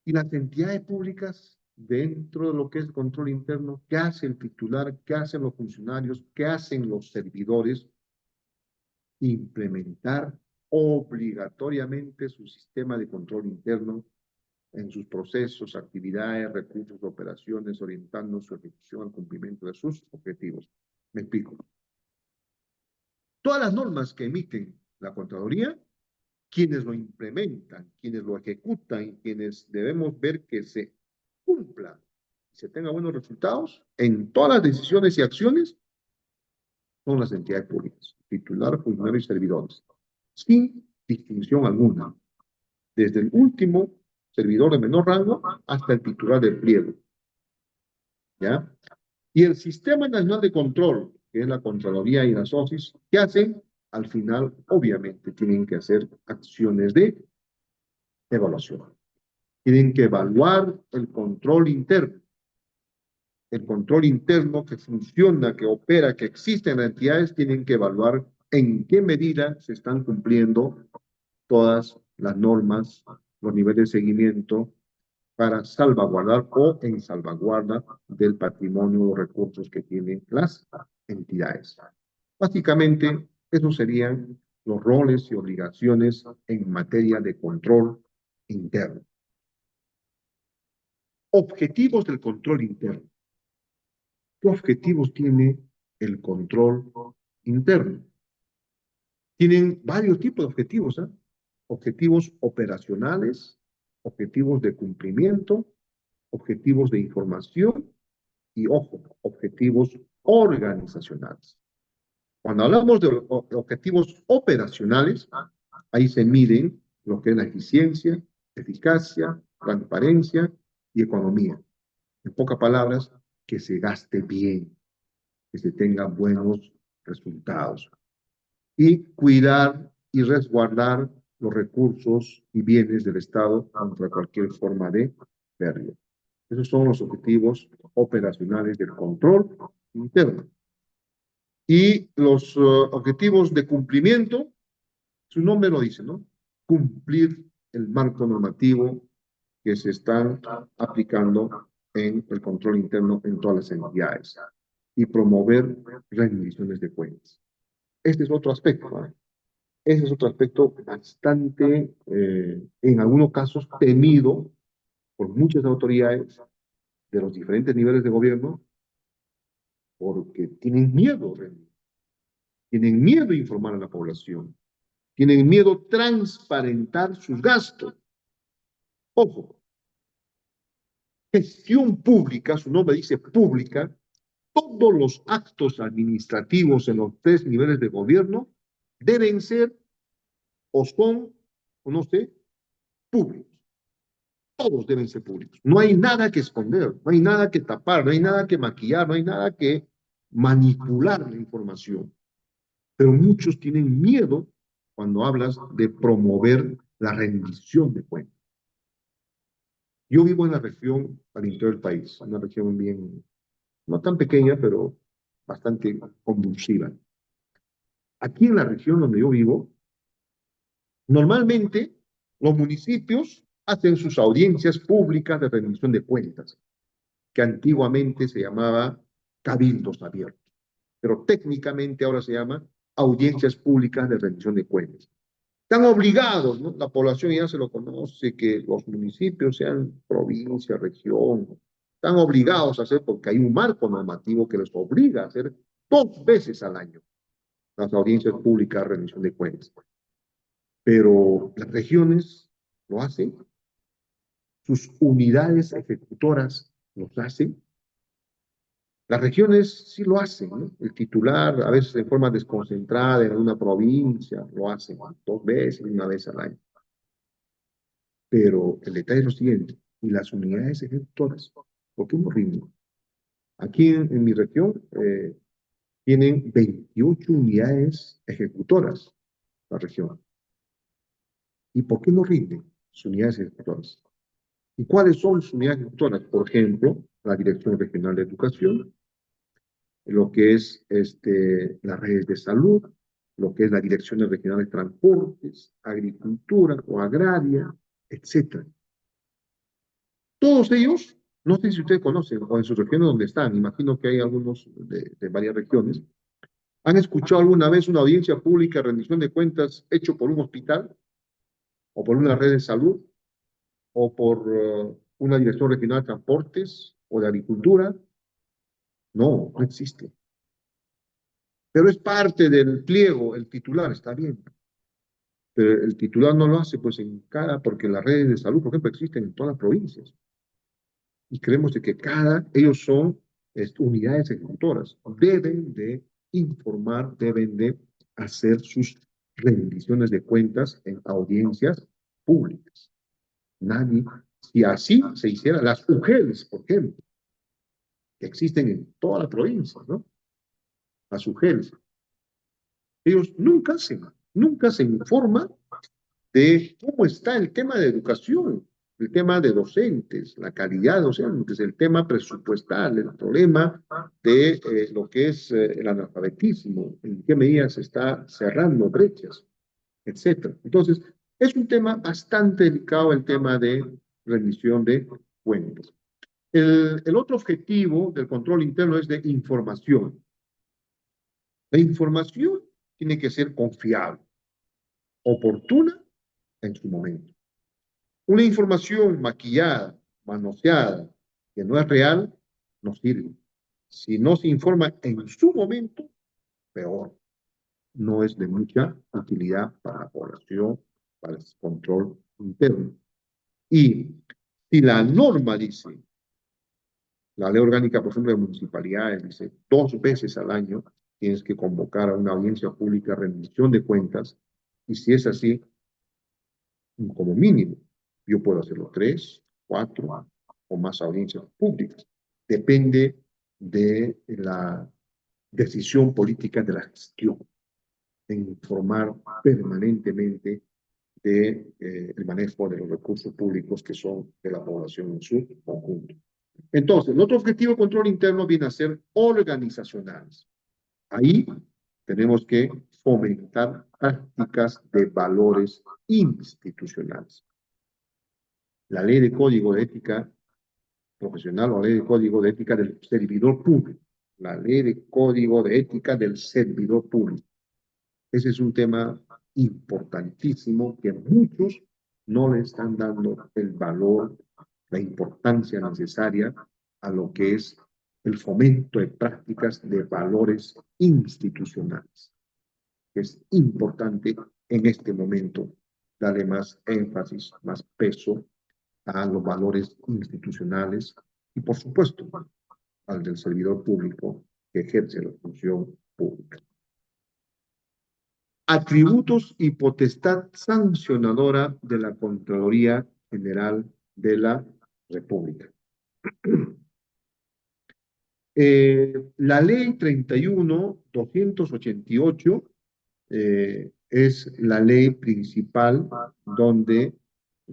Y las entidades públicas, dentro de lo que es el control interno, ¿qué hace el titular? ¿Qué hacen los funcionarios? ¿Qué hacen los servidores? Implementar obligatoriamente su sistema de control interno en sus procesos, actividades, recursos, operaciones, orientando su ejecución al cumplimiento de sus objetivos. Me explico. Todas las normas que emiten la Contraloría, quienes lo implementan, quienes lo ejecutan, quienes debemos ver que se cumpla y se tenga buenos resultados en todas las decisiones y acciones, son las entidades públicas, titular, funcionario y servidores, sin distinción alguna, desde el último servidor de menor rango hasta el titular del pliego. ¿Ya? Y el Sistema Nacional de Control, que es la Contraloría y las OSIS, ¿qué hacen? Al final, obviamente, tienen que hacer acciones de evaluación. Tienen que evaluar el control interno el control interno que funciona, que opera, que existe en las entidades, tienen que evaluar en qué medida se están cumpliendo todas las normas, los niveles de seguimiento para salvaguardar o en salvaguarda del patrimonio o recursos que tienen las entidades. Básicamente, esos serían los roles y obligaciones en materia de control interno. Objetivos del control interno. ¿Qué objetivos tiene el control interno? Tienen varios tipos de objetivos, ¿eh? Objetivos operacionales, objetivos de cumplimiento, objetivos de información y, ojo, objetivos organizacionales. Cuando hablamos de objetivos operacionales, ahí se miden lo que es la eficiencia, eficacia, transparencia y economía. En pocas palabras, que se gaste bien, que se tengan buenos resultados. Y cuidar y resguardar los recursos y bienes del Estado contra cualquier forma de pérdida. Esos son los objetivos operacionales del control interno. Y los objetivos de cumplimiento, su nombre lo dice, ¿no? Cumplir el marco normativo que se están aplicando en el control interno en todas las entidades y promover rendiciones de cuentas. Este es otro aspecto, ¿eh? Ese es otro aspecto bastante, en algunos casos, temido por muchas autoridades de los diferentes niveles de gobierno porque tienen miedo, tienen miedo a informar a la población, tienen miedo a transparentar sus gastos. Ojo, gestión pública, su nombre dice pública, todos los actos administrativos en los tres niveles de gobierno deben ser o son, o no sé, públicos. Todos deben ser públicos. No hay nada que esconder, no hay nada que tapar, no hay nada que maquillar, no hay nada que manipular la información. Pero muchos tienen miedo cuando hablas de promover la rendición de cuentas. Yo vivo en la región al interior del país, una región bien, no tan pequeña, pero bastante convulsiva. Aquí en la región donde yo vivo, normalmente los municipios hacen sus audiencias públicas de rendición de cuentas, que antiguamente se llamaba cabildos abiertos, pero técnicamente ahora se llama audiencias públicas de rendición de cuentas. Están obligados, ¿no? La población ya se lo conoce, que los municipios, sean provincia, región, están obligados a hacer, porque hay un marco normativo que les obliga a hacer 2 veces al año las audiencias públicas de rendición de cuentas. Pero las regiones lo hacen, sus unidades ejecutoras lo hacen, las regiones sí lo hacen, ¿no? El titular, a veces de forma desconcentrada en una provincia, lo hacen 2 veces, 1 vez al año. Pero el detalle es lo siguiente, y las unidades ejecutoras, ¿por qué no rinden? Aquí en mi región tienen 28 unidades ejecutoras la región. ¿Y por qué no rinden sus unidades ejecutoras? ¿Y cuáles son sus unidades ejecutoras? Por ejemplo, la Dirección Regional de Educación, lo que es las redes de salud, lo que es la Dirección Regional de Transportes, Agricultura o Agraria, etcétera. Todos ellos, no sé si ustedes conocen o en sus regiones donde están, imagino que hay algunos de varias regiones, ¿han escuchado alguna vez una audiencia pública de rendición de cuentas hecho por un hospital o por una red de salud o por una dirección regional de transportes o de agricultura? No, no existe. Pero es parte del pliego, el titular, está bien. Pero el titular no lo hace pues en cada, porque las redes de salud, por ejemplo, existen en todas las provincias. Y creemos de que ellos son unidades ejecutoras, deben de informar, deben de hacer sus rendiciones de cuentas en audiencias públicas. Nadie, si así se hiciera, las UGELs, por ejemplo, que existen en toda la provincia, ¿no? Las UGELs, ellos nunca se informa de cómo está el tema de educación. el tema de docentes, la calidad docente, el tema presupuestal, el problema de lo que es el analfabetismo, en qué medida se está cerrando brechas, etcétera. Entonces, es un tema bastante delicado el tema de rendición de cuentas. El otro objetivo del control interno es de información. La información tiene que ser confiable, oportuna en su momento. Una información maquillada, manoseada, que no es real, no sirve. Si no se informa en su momento, peor. No es de mucha utilidad para la población, para el control interno. Y si la norma dice, la ley orgánica, por ejemplo, de municipalidades, dice 2 veces al año tienes que convocar a una audiencia pública, rendición de cuentas, y si es así, como mínimo, yo puedo hacerlo 3, 4 o más audiencias públicas. Depende de la decisión política de la gestión, en informar permanentemente de el manejo de los recursos públicos que son de la población en su conjunto. Entonces, el otro objetivo de control interno viene a ser organizacionales. Ahí tenemos que fomentar prácticas de valores institucionales. La ley de código de ética profesional o ley de código de ética del servidor público. La ley de código de ética del servidor público. Ese es un tema importantísimo que muchos no le están dando el valor, la importancia necesaria a lo que es el fomento de prácticas de valores institucionales. Es importante en este momento darle más énfasis, más peso a los valores institucionales y, por supuesto, al del servidor público que ejerce la función pública. Atributos y potestad sancionadora de la Contraloría General de la República. La ley 31.288 es la ley principal donde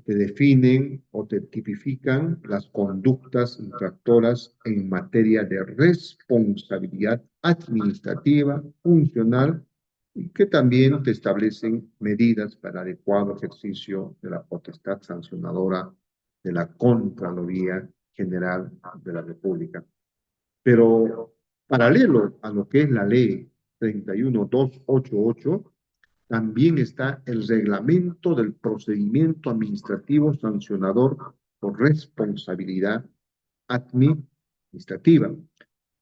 se definen o te tipifican las conductas infractoras en materia de responsabilidad administrativa, funcional, y que también te establecen medidas para adecuado ejercicio de la potestad sancionadora de la Contraloría General de la República. Pero paralelo a lo que es la ley 31.288, también está el reglamento del procedimiento administrativo sancionador por responsabilidad administrativa.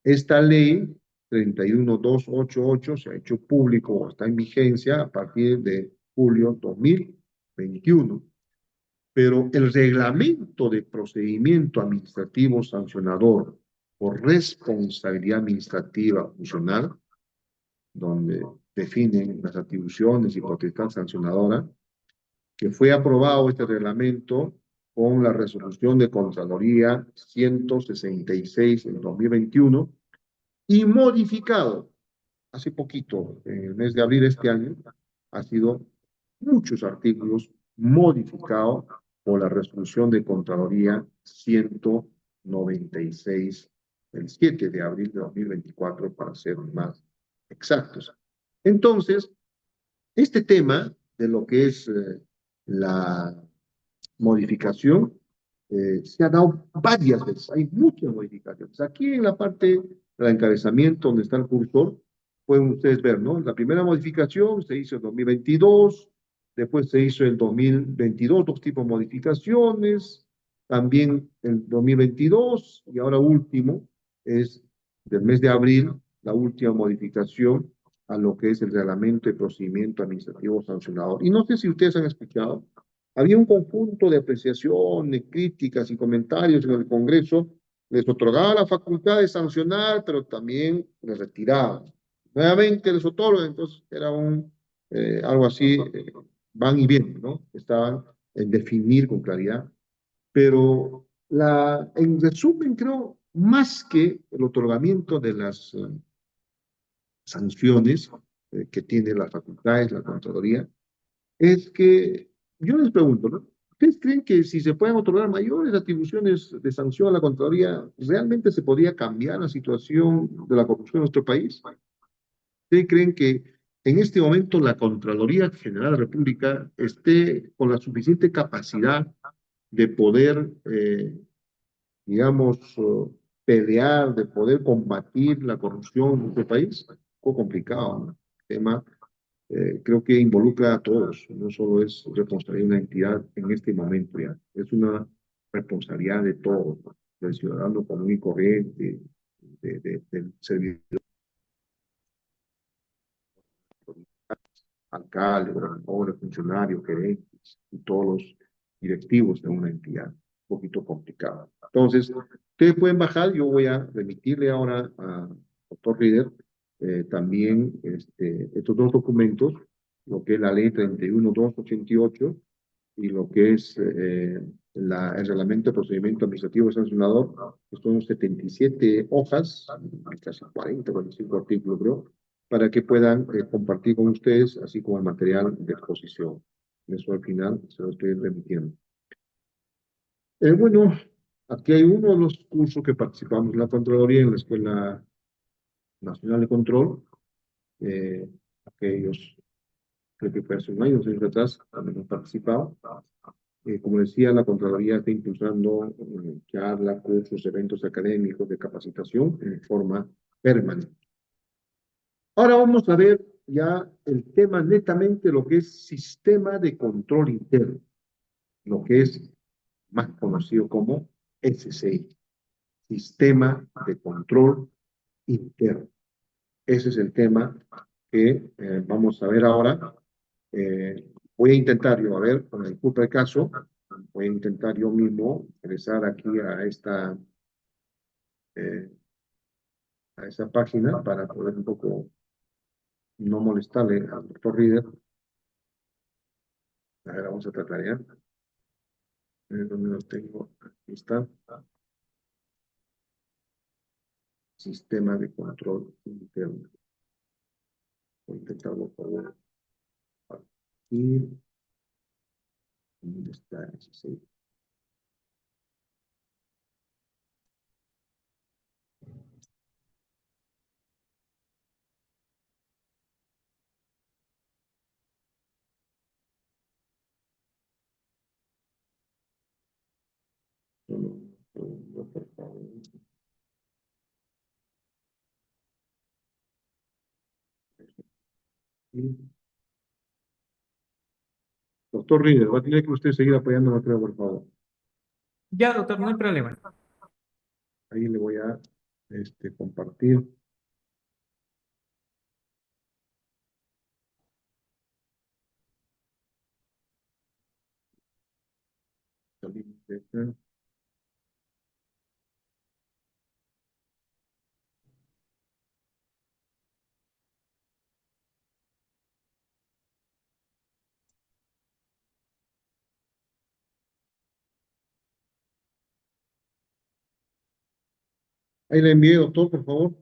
Esta ley 31.288 se ha hecho público o está en vigencia a partir de julio 2021. Pero el reglamento de procedimiento administrativo sancionador por responsabilidad administrativa funcional, donde definen las atribuciones y potestad sancionadora, que fue aprobado este reglamento con la resolución de Contraloría 166 en 2021 y modificado hace poquito, en el mes de abril de este año, ha sido muchos artículos modificados por la resolución de Contraloría 196 el 7 de abril de 2024, para ser más exactos. Entonces, este tema de lo que es la modificación se ha dado varias veces, hay muchas modificaciones. Aquí en la parte del encabezamiento, donde está el cursor, pueden ustedes ver, ¿no? La primera modificación se hizo en 2022, después se hizo en 2022 dos tipos de modificaciones, también en 2022, y ahora último es del mes de abril, la última modificación a lo que es el reglamento de procedimiento administrativo sancionador. Y no sé si ustedes han escuchado, había un conjunto de apreciaciones, críticas y comentarios en el Congreso, les otorgaba la facultad de sancionar, pero también les retiraba. Nuevamente les otorga, entonces era algo así, van y vienen, ¿no? Estaban en definir con claridad. Pero en resumen, creo, más que el otorgamiento de las sanciones que tiene las facultades, la Contraloría, es que yo les pregunto, ¿no? ¿Ustedes creen que si se pueden otorgar mayores atribuciones de sanción a la Contraloría, realmente se podría cambiar la situación de la corrupción en nuestro país? ¿Ustedes creen que en este momento la Contraloría General de la República esté con la suficiente capacidad de poder, digamos, pelear, de poder combatir la corrupción en nuestro país? Un poco complicado, ¿no? El tema creo que involucra a todos, no solo es responsabilidad de una entidad en este momento ya, es una responsabilidad de todos, ¿no? Del ciudadano común y corriente, del servidor, alcalde, gobernadores, funcionarios, gerentes y todos los directivos de una entidad. Un poquito complicado. Entonces, ustedes pueden bajar, yo voy a remitirle ahora a doctor Reader también estos dos documentos, lo que es la ley 31288 y lo que es el reglamento de procedimiento administrativo sancionador, que son 77 hojas, casi 40, 45 artículos, creo, para que puedan compartir con ustedes, así como el material de exposición. Eso al final se lo estoy remitiendo. Bueno, aquí hay uno de los cursos que participamos en la Contraloría en la Escuela Nacional de Control. Aquellos, creo que fue hace un año, 2 años atrás, también hemos participado. Como decía, la Contraloría está impulsando charlas, cursos, eventos académicos de capacitación en forma permanente. Ahora vamos a ver ya el tema netamente, lo que es sistema de control interno, lo que es más conocido como SCI, sistema de control interno. Ese es el tema que vamos a ver ahora. Voy a intentar yo, a ver, con el disculpa de caso, voy a intentar yo mismo ingresar aquí eh, a esa página para poder un poco no molestarle al doctor Reader. A ver, vamos a tratar ya. ¿Dónde lo tengo? Aquí está. Sistema de control interno. Voy a intentarlo por favor. Aquí. ¿Dónde está ese? Sí. Solo un segundo, por favor. Y, doctor Reader, va a tener que usted seguir apoyándome, creo, por favor. Ya, doctor, no hay problema. Ahí le voy a compartir. Ahí le envié, doctor, por favor.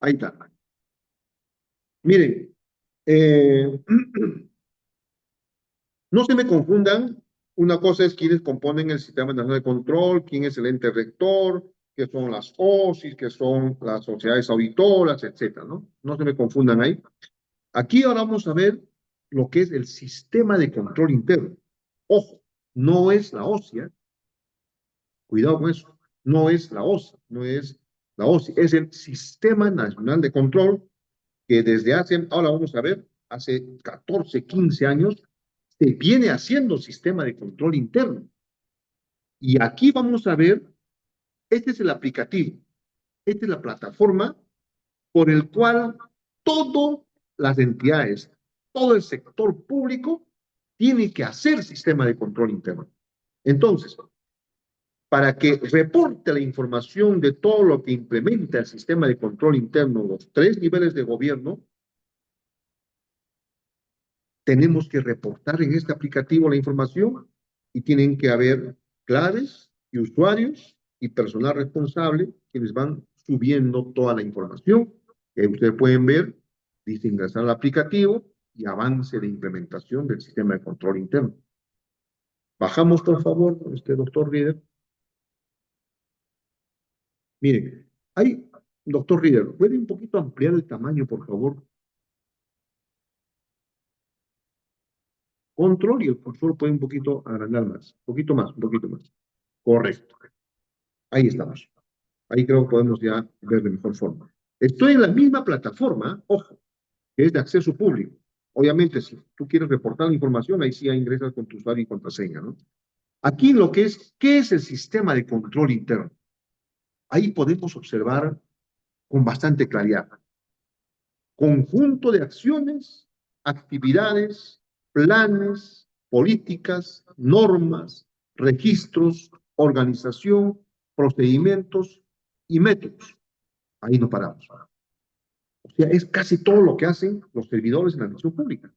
Ahí está. Miren, no se me confundan. Una cosa es quienes componen el Sistema Nacional de Control, quién es el ente rector, qué son las OSIs, qué son las sociedades auditoras, etcétera, ¿no? No se me confundan ahí. Aquí ahora vamos a ver lo que es el sistema de control interno. Ojo, no es la OSIA, cuidado con eso, no es la OSI, no es la OSI, es el Sistema Nacional de Control que desde hace, ahora vamos a ver, hace 14, 15 años, se viene haciendo sistema de control interno. Y aquí vamos a ver, este es el aplicativo, esta es la plataforma por el cual todas las entidades, todo el sector público tiene que hacer sistema de control interno. Entonces, para que reporte la información de todo lo que implementa el sistema de control interno, los 3 niveles de gobierno, tenemos que reportar en este aplicativo la información y tienen que haber claves y usuarios y personal responsable quienes van subiendo toda la información. Que ustedes pueden ver, dice ingresar al aplicativo y avance de implementación del sistema de control interno. Bajamos, por favor, doctor Reader. Miren, doctor Reader, ¿puede un poquito ampliar el tamaño, por favor? Control y el cursor puede un poquito agrandar más, un poquito más, un poquito más. Correcto. Ahí estamos. Ahí creo que podemos ya ver de mejor forma. Estoy en la misma plataforma, ojo, que es de acceso público. Obviamente, si tú quieres reportar la información, ahí sí ya ingresas con tu usuario y contraseña, ¿no? Aquí lo que es, ¿qué es el sistema de control interno? Ahí podemos observar con bastante claridad. Conjunto de acciones, actividades, planes, políticas, normas, registros, organización, procedimientos y métodos. Ahí no paramos. O sea, es casi todo lo que hacen los servidores en la administración pública.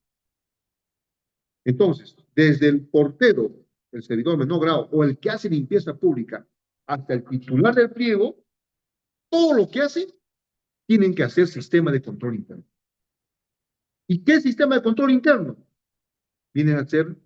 Entonces, desde el portero, el servidor de menor grado, o el que hace limpieza pública, hasta el titular del pliego, todo lo que hacen, tienen que hacer sistema de control interno. ¿Y qué sistema de control interno? Vienen a ser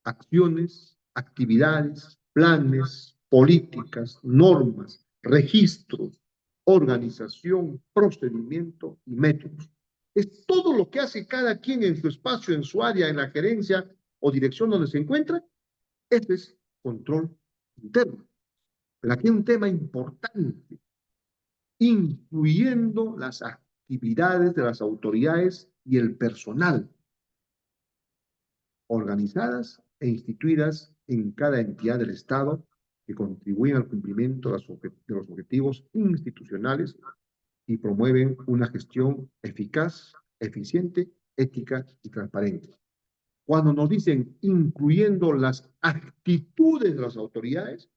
acciones, actividades, planes, políticas, normas, registros, organización, procedimiento y métodos. Es todo lo que hace cada quien en su espacio, en su área, en la gerencia o dirección donde se encuentra. Este es control interno. Pero aquí hay un tema importante, incluyendo las actividades de las autoridades y el personal organizadas e instituidas en cada entidad del Estado que contribuyen al cumplimiento de los objetivos institucionales y promueven una gestión eficaz, eficiente, ética y transparente. Cuando nos dicen incluyendo las actitudes de las autoridades,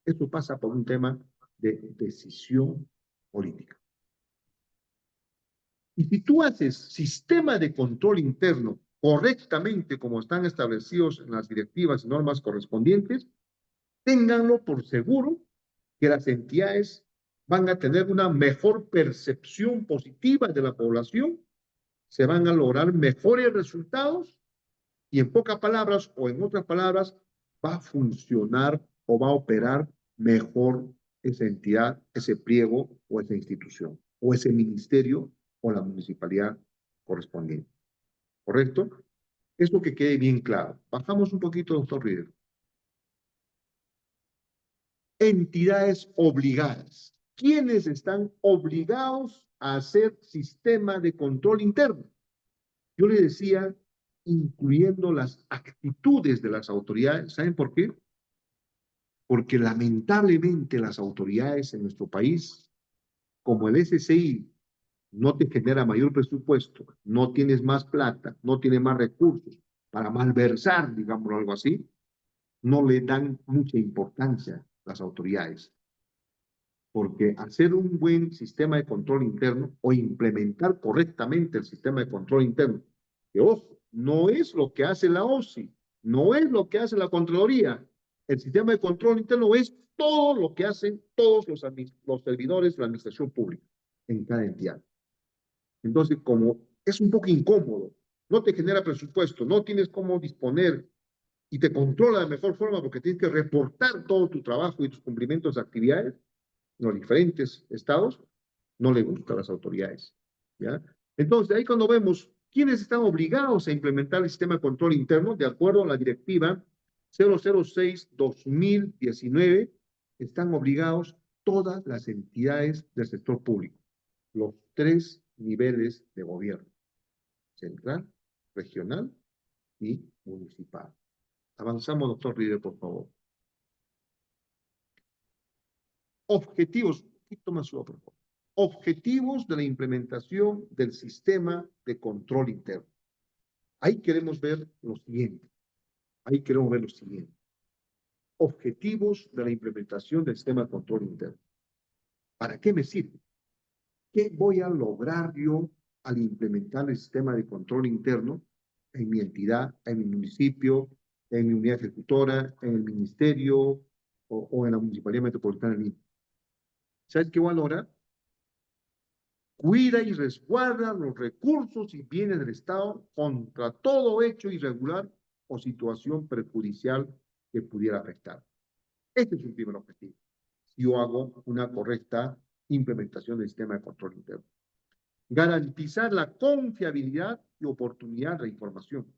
esto pasa por un tema de decisión política. Y si tú haces sistema de control interno correctamente como están establecidos en las directivas y normas correspondientes, ténganlo por seguro que las entidades van a tener una mejor percepción positiva de la población, se van a lograr mejores resultados y en pocas palabras o en otras palabras va a funcionar o va a operar mejor esa entidad, ese pliego o esa institución o ese ministerio o la municipalidad correspondiente. ¿Correcto? Eso que quede bien claro. Bajamos un poquito, doctor Rieder. Entidades obligadas. ¿Quiénes están obligados a hacer sistema de control interno? Yo le decía, incluyendo las actitudes de las autoridades. ¿Saben por qué? Porque lamentablemente las autoridades en nuestro país, como el SCI, no te genera mayor presupuesto, no tienes más plata, no tienes más recursos para malversar, digamos algo así, no le dan mucha importancia las autoridades. Porque hacer un buen sistema de control interno o implementar correctamente el sistema de control interno, que ojo, no es lo que hace la OSI, no es lo que hace la Contraloría. El sistema de control interno es todo lo que hacen todos los servidores de la administración pública en cada entidad. Entonces, como es un poco incómodo, no te genera presupuesto, no tienes cómo disponer y te controla de mejor forma porque tienes que reportar todo tu trabajo y tus cumplimientos de actividades, los diferentes estados, no le gusta a las autoridades. ¿Ya? Entonces, ahí cuando vemos quiénes están obligados a implementar el sistema de control interno, de acuerdo a la directiva 006-2019, están obligados todas las entidades del sector público, los 3 niveles de gobierno, central, regional y municipal. Avanzamos, doctor Rieder, por favor. Objetivos, un poquito más suave, por favor. Objetivos de la implementación del sistema de control interno. Ahí queremos ver lo siguiente. objetivos de la implementación del sistema de control interno. ¿Para qué me sirve? ¿Qué voy a lograr yo al implementar el sistema de control interno en mi entidad, en mi municipio, en mi unidad ejecutora, en el ministerio o en la Municipalidad Metropolitana de Lima? ¿Sabes qué voy a lograr? Cuida y resguarda los recursos y bienes del Estado contra todo hecho irregular o situación perjudicial que pudiera afectar. Este es un primer objetivo. Yo hago una correcta implementación del sistema de control interno. Garantizar la confiabilidad y oportunidad de la información.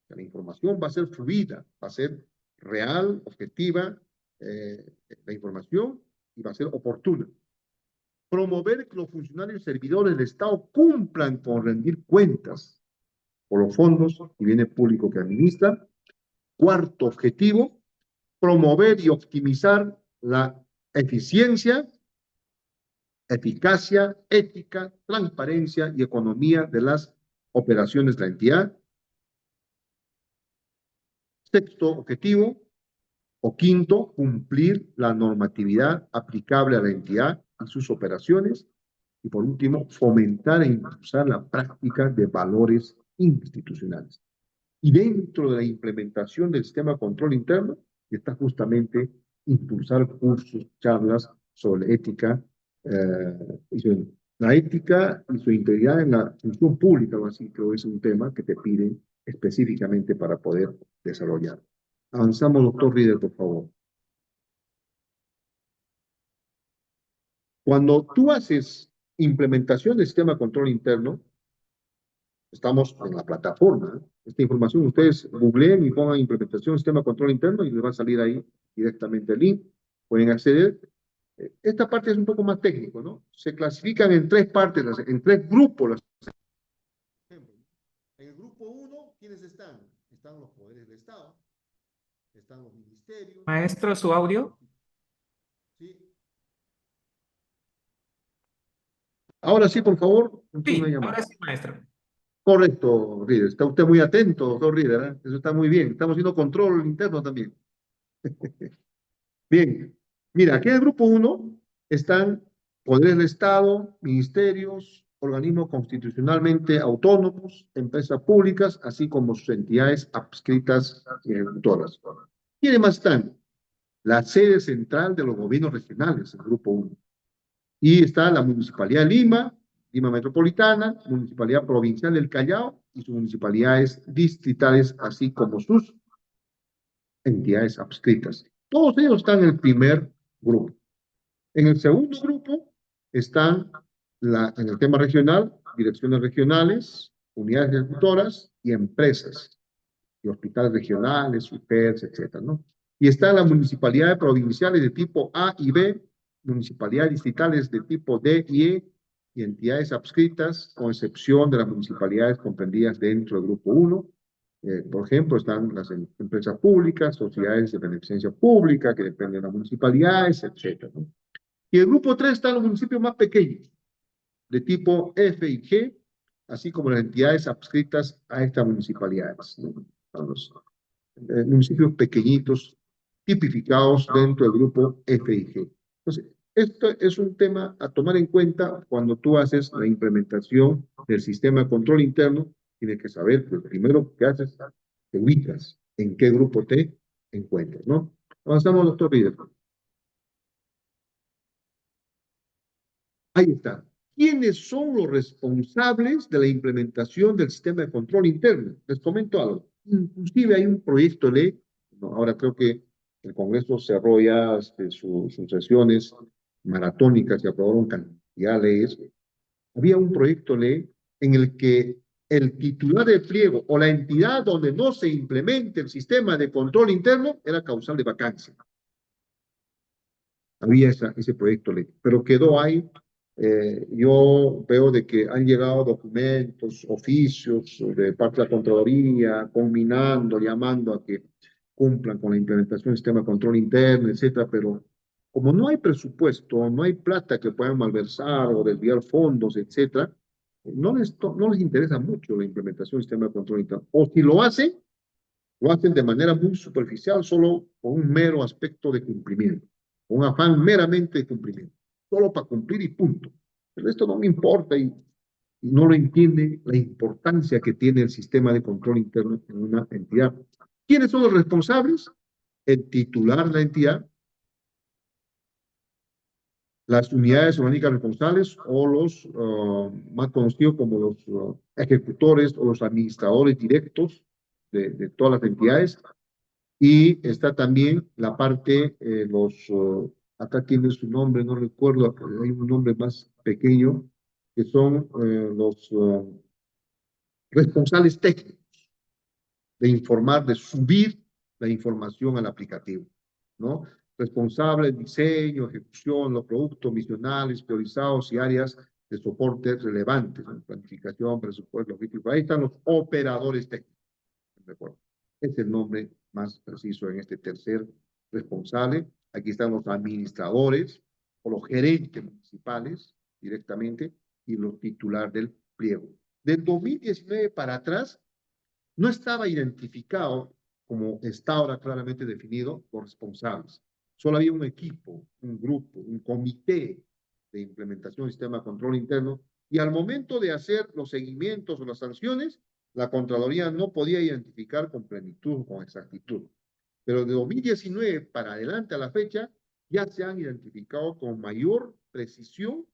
La información va a ser fluida, va a ser real, objetiva, la información, y va a ser oportuna. Promover que los funcionarios y servidores del Estado cumplan con rendir cuentas por los fondos y bienes públicos que administran. Cuarto objetivo, promover y optimizar la eficiencia, eficacia, ética, transparencia y economía de las operaciones de la entidad. Sexto objetivo, o quinto, cumplir la normatividad aplicable a la entidad y sus operaciones. Y por último, fomentar e impulsar la práctica de valores institucionales. Y dentro de la implementación del sistema de control interno está justamente impulsar cursos, charlas sobre ética, la ética y su integridad en la función pública, o así creo que es un tema que te piden específicamente para poder desarrollar. Avanzamos, doctor Rieder, por favor. Cuando tú haces implementación del sistema de control interno, estamos en la plataforma. Esta información ustedes googleen y pongan implementación del sistema de control interno y les va a salir ahí directamente el link. Pueden acceder. Esta parte es un poco más técnico, ¿no? Se clasifican en tres partes, en tres grupos. En el grupo 1, ¿quiénes están? Están los poderes del Estado, están los ministerios. Maestro, su audio. ¿Sí? Ahora sí, por favor, Sí, una llamada. ahora sí, maestro. Correcto, Rieder. Está usted muy atento, doctor Rieder, ¿eh? Eso está muy bien. Estamos haciendo control interno también. Bien. Mira, aquí en el grupo 1 están poderes del Estado, ministerios, organismos constitucionalmente autónomos, empresas públicas, así como sus entidades adscritas y ejecutoras. ¿Quiénes más están? La sede central de los gobiernos regionales, el grupo 1. Y está la Municipalidad de Lima, Lima Metropolitana, Municipalidad Provincial del Callao y sus municipalidades distritales, así como sus entidades adscritas. Todos ellos están en el primer grupo. En el segundo grupo están en el tema regional, direcciones regionales, unidades ejecutoras y empresas, y hospitales regionales, UPERS, etcétera, ¿no? Y están las municipalidades provinciales de tipo A y B, municipalidades distritales de tipo D y E, y entidades adscritas, con excepción de las municipalidades comprendidas dentro del grupo 1. Por ejemplo, están las empresas públicas, sociedades de beneficencia pública que dependen de las municipalidades, etcétera, ¿no? Y el grupo 3 están los municipios más pequeños, de tipo F y G, así como las entidades adscritas a estas municipalidades, ¿no? Los municipios pequeñitos, tipificados dentro del grupo F y G. Entonces, esto es un tema a tomar en cuenta cuando tú haces la implementación del sistema de control interno. Tienes que saber, pues, primero que haces, te ubicas en qué grupo te encuentras, ¿no? Avanzamos, doctor Rieder. Ahí está. ¿Quiénes son los responsables de la implementación del sistema de control interno? Les comento algo. Inclusive hay un proyecto de ley, ¿no? Ahora creo que el Congreso cerró ya sus sesiones maratónicas y aprobaron cantidad de leyes. Había un proyecto de ley en el que el titular del pliego o la entidad donde no se implemente el sistema de control interno era causal de vacancia. Había ese proyecto de ley, pero quedó ahí. Yo veo de que han llegado documentos, oficios de parte de la Contraloría, combinando, llamando a que cumplan con la implementación del sistema de control interno, etcétera, pero como no hay presupuesto, no hay plata que puedan malversar o desviar fondos, etcétera, no les interesa mucho la implementación del sistema de control interno. O si lo hacen, Lo hacen de manera muy superficial, solo con un mero aspecto de cumplimiento, un afán meramente de cumplimiento, solo para cumplir y punto. El resto no me importa y no lo entiende la importancia que tiene el sistema de control interno en una entidad. ¿Quiénes son los responsables? El titular de la entidad, las unidades orgánicas responsables o los más conocidos como los ejecutores o los administradores directos de todas las entidades. Y está también la parte, acá tiene su nombre, no recuerdo, hay un nombre más pequeño, que son los responsables técnicos de informar, de subir la información al aplicativo, ¿no? Responsable de diseño, ejecución, los productos misionales, priorizados y áreas de soporte relevantes, ¿no? Planificación, presupuesto, logístico. Ahí están los operadores técnicos, ¿de acuerdo? Es el nombre más preciso en este tercer responsable. Aquí están los administradores o los gerentes municipales directamente y los titulares del pliego. Del 2019 para atrás, no estaba identificado como está ahora claramente definido los responsables. Solo había un equipo, un grupo, un comité de implementación del sistema de control interno y al momento de hacer los seguimientos o las sanciones, la Contraloría no podía identificar con plenitud o con exactitud. Pero de 2019 para adelante a la fecha, ya se han identificado con mayor precisión,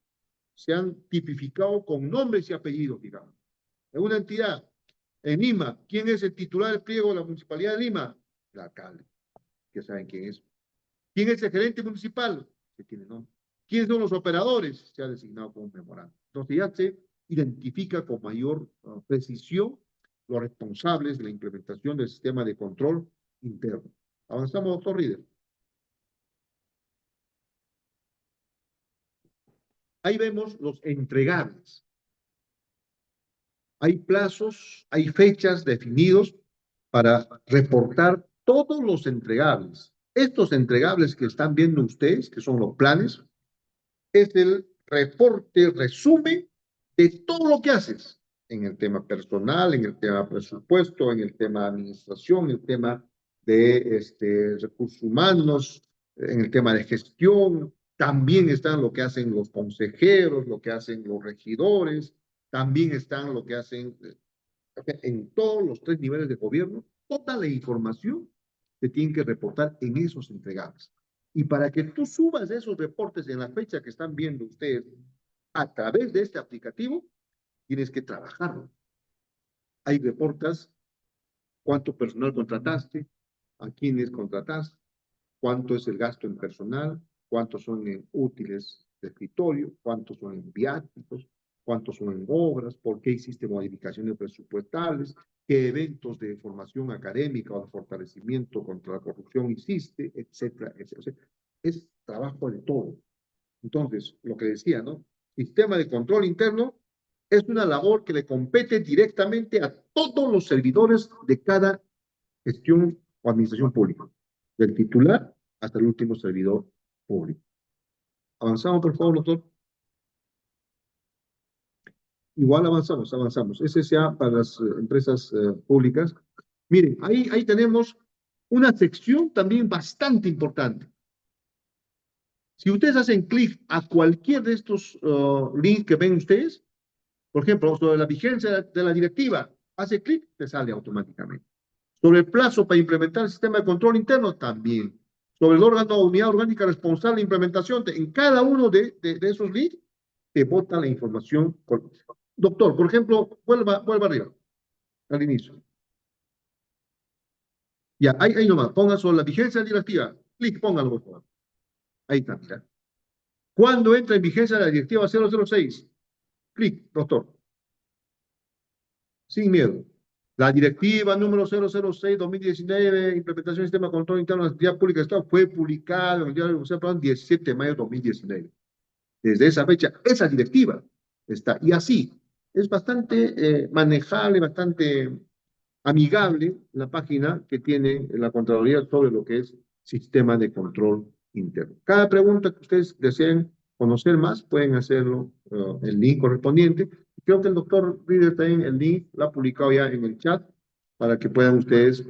se han tipificado con nombres y apellidos, digamos. En una entidad en Lima, ¿quién es el titular del pliego de la Municipalidad de Lima? El alcalde, que saben quién es. ¿Quién es el gerente municipal? Que tiene nombre. ¿Quiénes son los operadores? Se ha designado como memorando. Entonces ya se identifica con mayor precisión los responsables de la implementación del sistema de control interno. Avanzamos, doctor Rieder. Ahí vemos los entregables. Hay plazos, hay fechas definidos para reportar todos los entregables. Estos entregables que están viendo ustedes, que son los planes, es el reporte, resumen de todo lo que haces en el tema personal, en el tema presupuesto, en el tema administración, en el tema de recursos humanos, en el tema de gestión. También están lo que hacen los consejeros, lo que hacen los regidores, también están lo que hacen en todos los tres niveles de gobierno. Toda la información se tiene que reportar en esos entregables. Y para que tú subas esos reportes en la fecha que están viendo ustedes a través de este aplicativo, tienes que trabajarlo. Hay reportas cuánto personal contrataste, a quiénes contrataste, cuánto es el gasto en personal, cuántos son en útiles de escritorio, cuántos son en viáticos, cuántos son en obras, por qué hiciste modificaciones presupuestales, qué eventos de formación académica o de fortalecimiento contra la corrupción hiciste, etcétera, etcétera. O sea, es trabajo de todo. Entonces, lo que decía, ¿no? Sistema de control interno es una labor que le compete directamente a todos los servidores de cada gestión o administración pública, del titular hasta el último servidor público. Avanzamos, por favor, doctor. Igual avanzamos, avanzamos. Ese sea para las empresas públicas. Miren, ahí tenemos una sección también bastante importante. Si ustedes hacen clic a cualquier de estos links que ven ustedes, por ejemplo, sobre la vigencia de la directiva, hace clic, te sale automáticamente. Sobre el plazo para implementar el sistema de control interno, también. Sobre el órgano o unidad orgánica responsable de implementación, en cada uno de esos links, te bota la información. Doctor, por ejemplo, vuelva arriba, al inicio. Ya, ahí nomás, ponga sobre la vigencia directiva. Clic, póngalo, por favor. Ahí está, mira. ¿Cuándo entra en vigencia la directiva 006? Clic, doctor. Sin miedo. La directiva número 006-2019, implementación del sistema de control interno de la actividad pública de Estado, fue publicada en el diario oficial 17 de mayo de 2019. Desde esa fecha, esa directiva está. Y así, es bastante manejable, bastante amigable la página que tiene la Contraloría sobre lo que es sistema de control interno. Cada pregunta que ustedes deseen conocer más, pueden hacerlo el link correspondiente. Creo que el doctor Rieder también el link lo ha publicado ya en el chat para que puedan ustedes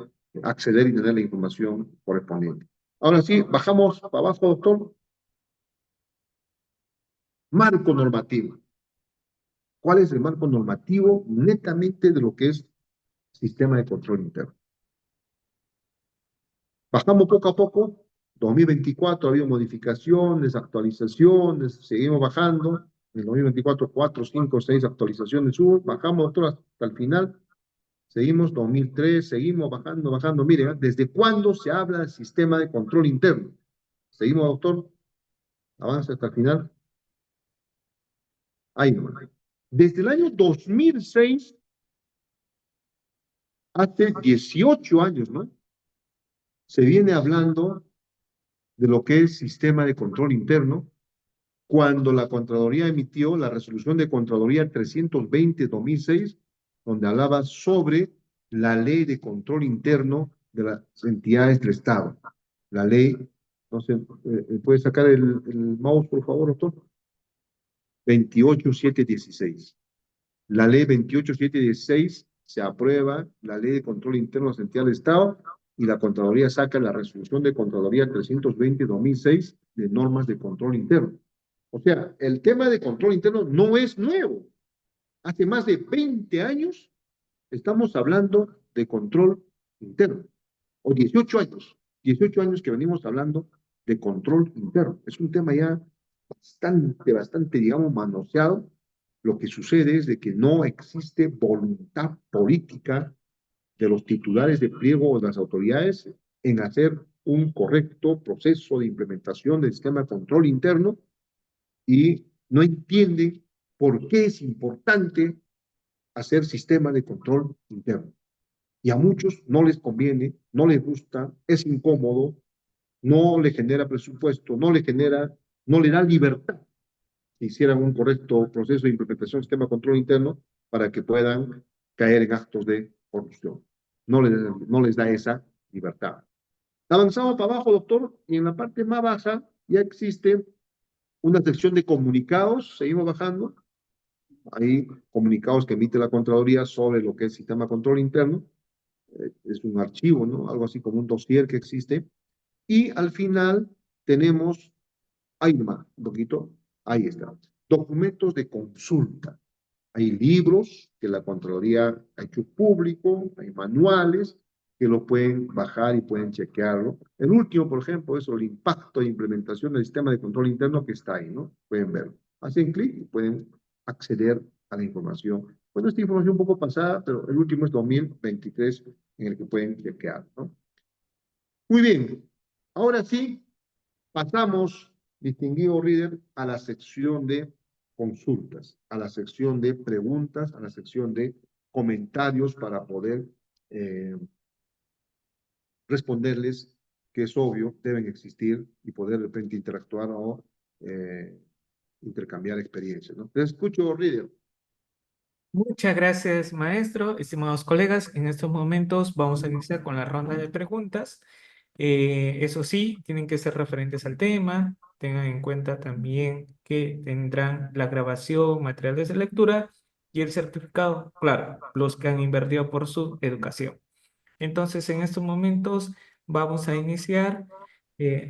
acceder y tener la información correspondiente. Ahora sí, bajamos para abajo, doctor. Marco normativo. ¿Cuál es el marco normativo netamente de lo que es sistema de control interno? Bajamos poco a poco. 2024 ha habido modificaciones, actualizaciones, seguimos bajando. En el 2024, 4, 5, 6 actualizaciones hubo. Bajamos, doctor, hasta el final. Seguimos 2003, seguimos bajando, bajando. Mire, ¿eh? ¿Desde cuándo se habla del sistema de control interno? Seguimos, doctor. Avanza hasta el final. Ahí no. Desde el año 2006, hace 18 años, ¿no? Se viene hablando de lo que es sistema de control interno, cuando la Contraloría emitió la resolución de Contraloría 320-2006, donde hablaba sobre la ley de control interno de las entidades del Estado. La ley, no sé, ¿puede sacar el mouse, por favor, doctor? 28716. La ley 28716 se aprueba, la ley de control interno de las entidades del Estado, y la Contraloría saca la resolución de Contraloría 320-2006 de normas de control interno. O sea, el tema de control interno no es nuevo. Hace más de 20 años estamos hablando de control interno, o 18 años que venimos hablando de control interno. Es un tema ya bastante, digamos, manoseado. Lo que sucede es de que no existe voluntad política de los titulares de pliego o de las autoridades en hacer un correcto proceso de implementación del sistema de control interno, y no entienden por qué es importante hacer sistema de control interno. Y a muchos no les conviene, no les gusta, es incómodo, no le genera presupuesto, no le da libertad que hicieran un correcto proceso de implementación del sistema de control interno para que puedan caer en actos de corrupción. No les da esa libertad. Avanzamos para abajo, doctor, y en la parte más baja ya existe una sección de comunicados, seguimos bajando. Hay comunicados que emite la Contraloría sobre lo que es sistema de control interno. Es un archivo, ¿no? Algo así como un dossier que existe. Y al final tenemos, ahí nomás, un poquito, ahí está, documentos de consulta. Hay libros que la Contraloría ha hecho público, hay manuales que lo pueden bajar y pueden chequearlo. El último, por ejemplo, es el impacto de implementación del sistema de control interno, que está ahí, ¿no? Pueden verlo. Hacen clic y pueden acceder a la información. Bueno, esta información un poco pasada, pero el último es 2023 en el que pueden chequear, ¿no? Muy bien. Ahora sí, pasamos, distinguido Reader, a la sección de consultas, a la sección de preguntas, a la sección de comentarios para poder eh, responderles, que es obvio, deben existir y poder de repente interactuar o eh, intercambiar experiencias, ¿no? Te escucho, Reader. Muchas gracias, maestro. Estimados colegas, en estos momentos vamos a iniciar con la ronda de preguntas. Eso sí, tienen que ser referentes al tema. Tengan en cuenta también que tendrán la grabación, materiales de lectura y el certificado, claro, los que han invertido por su educación. Entonces, en estos momentos vamos a iniciar.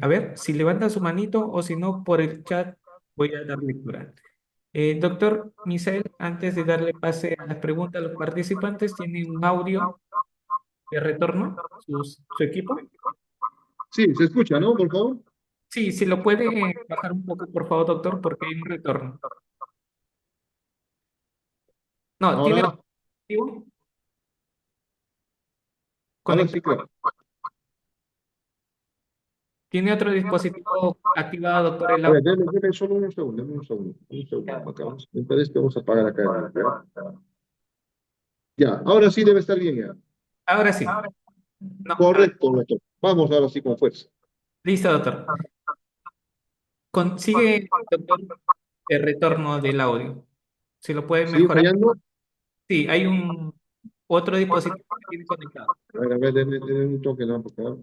A ver, si levanta su manito o si no, por el chat voy a dar lectura. Doctor Misael, antes de darle pase a las preguntas, los participantes tienen un audio de retorno, su equipo. Sí, se escucha, ¿no? Por favor. Sí, si lo puede bajar un poco, por favor, doctor, porque hay un retorno. No, tiene Ahora, otro dispositivo ahora sí, conectado. claro. Tiene otro dispositivo activado, doctor, el A ver, audio. denme solo un segundo, un segundo, acá. Me parece que vamos a apagar acá. Ya, ahora sí debe estar bien ya. Ahora sí. No, Correcto, doctor. Vamos ahora sí con fuerza. listo, doctor. Consigue, doctor, el retorno del audio. Si lo puede ¿Sigue mejorar. fallando? Sí, hay un otro dispositivo que tiene conectado. A ver, denme un toque, no, por favor.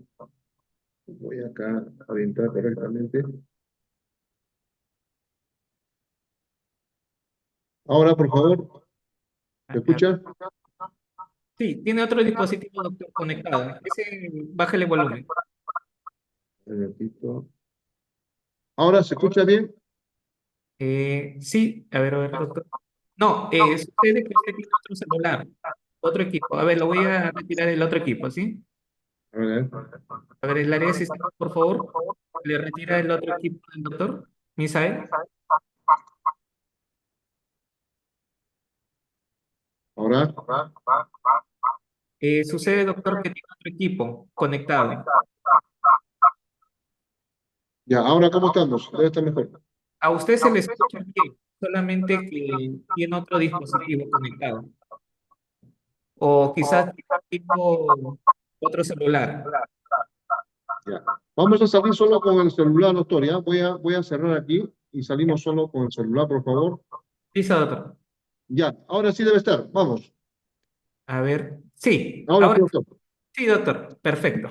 Voy acá a entrar correctamente. Ahora, por favor, ¿se A ver, escucha? Sí, tiene otro dispositivo, doctor, conectado. Ese, bájale volumen. Repito. Ahora se escucha bien. Sí, a ver, doctor. No, sucede que usted tiene otro celular, otro equipo. A ver, lo voy a retirar el otro equipo, ¿sí? A ver, A ver, el área de sistemas, por favor. Le retira el otro equipo del doctor, Misael. ahora. Sucede, doctor, que tiene otro equipo conectado. Ya, ahora ¿cómo estamos? Debe estar mejor. A usted se le escucha bien, solamente que tiene otro dispositivo conectado. O quizás tipo otro celular. Ya. Vamos a salir solo con el celular, doctor, ¿ya? Voy a cerrar aquí y salimos solo con el celular, por favor. Listo, doctor. Ya, ahora sí debe estar. Vamos. A ver, sí, Ahora sí, ahora doctor. sí, doctor. Perfecto.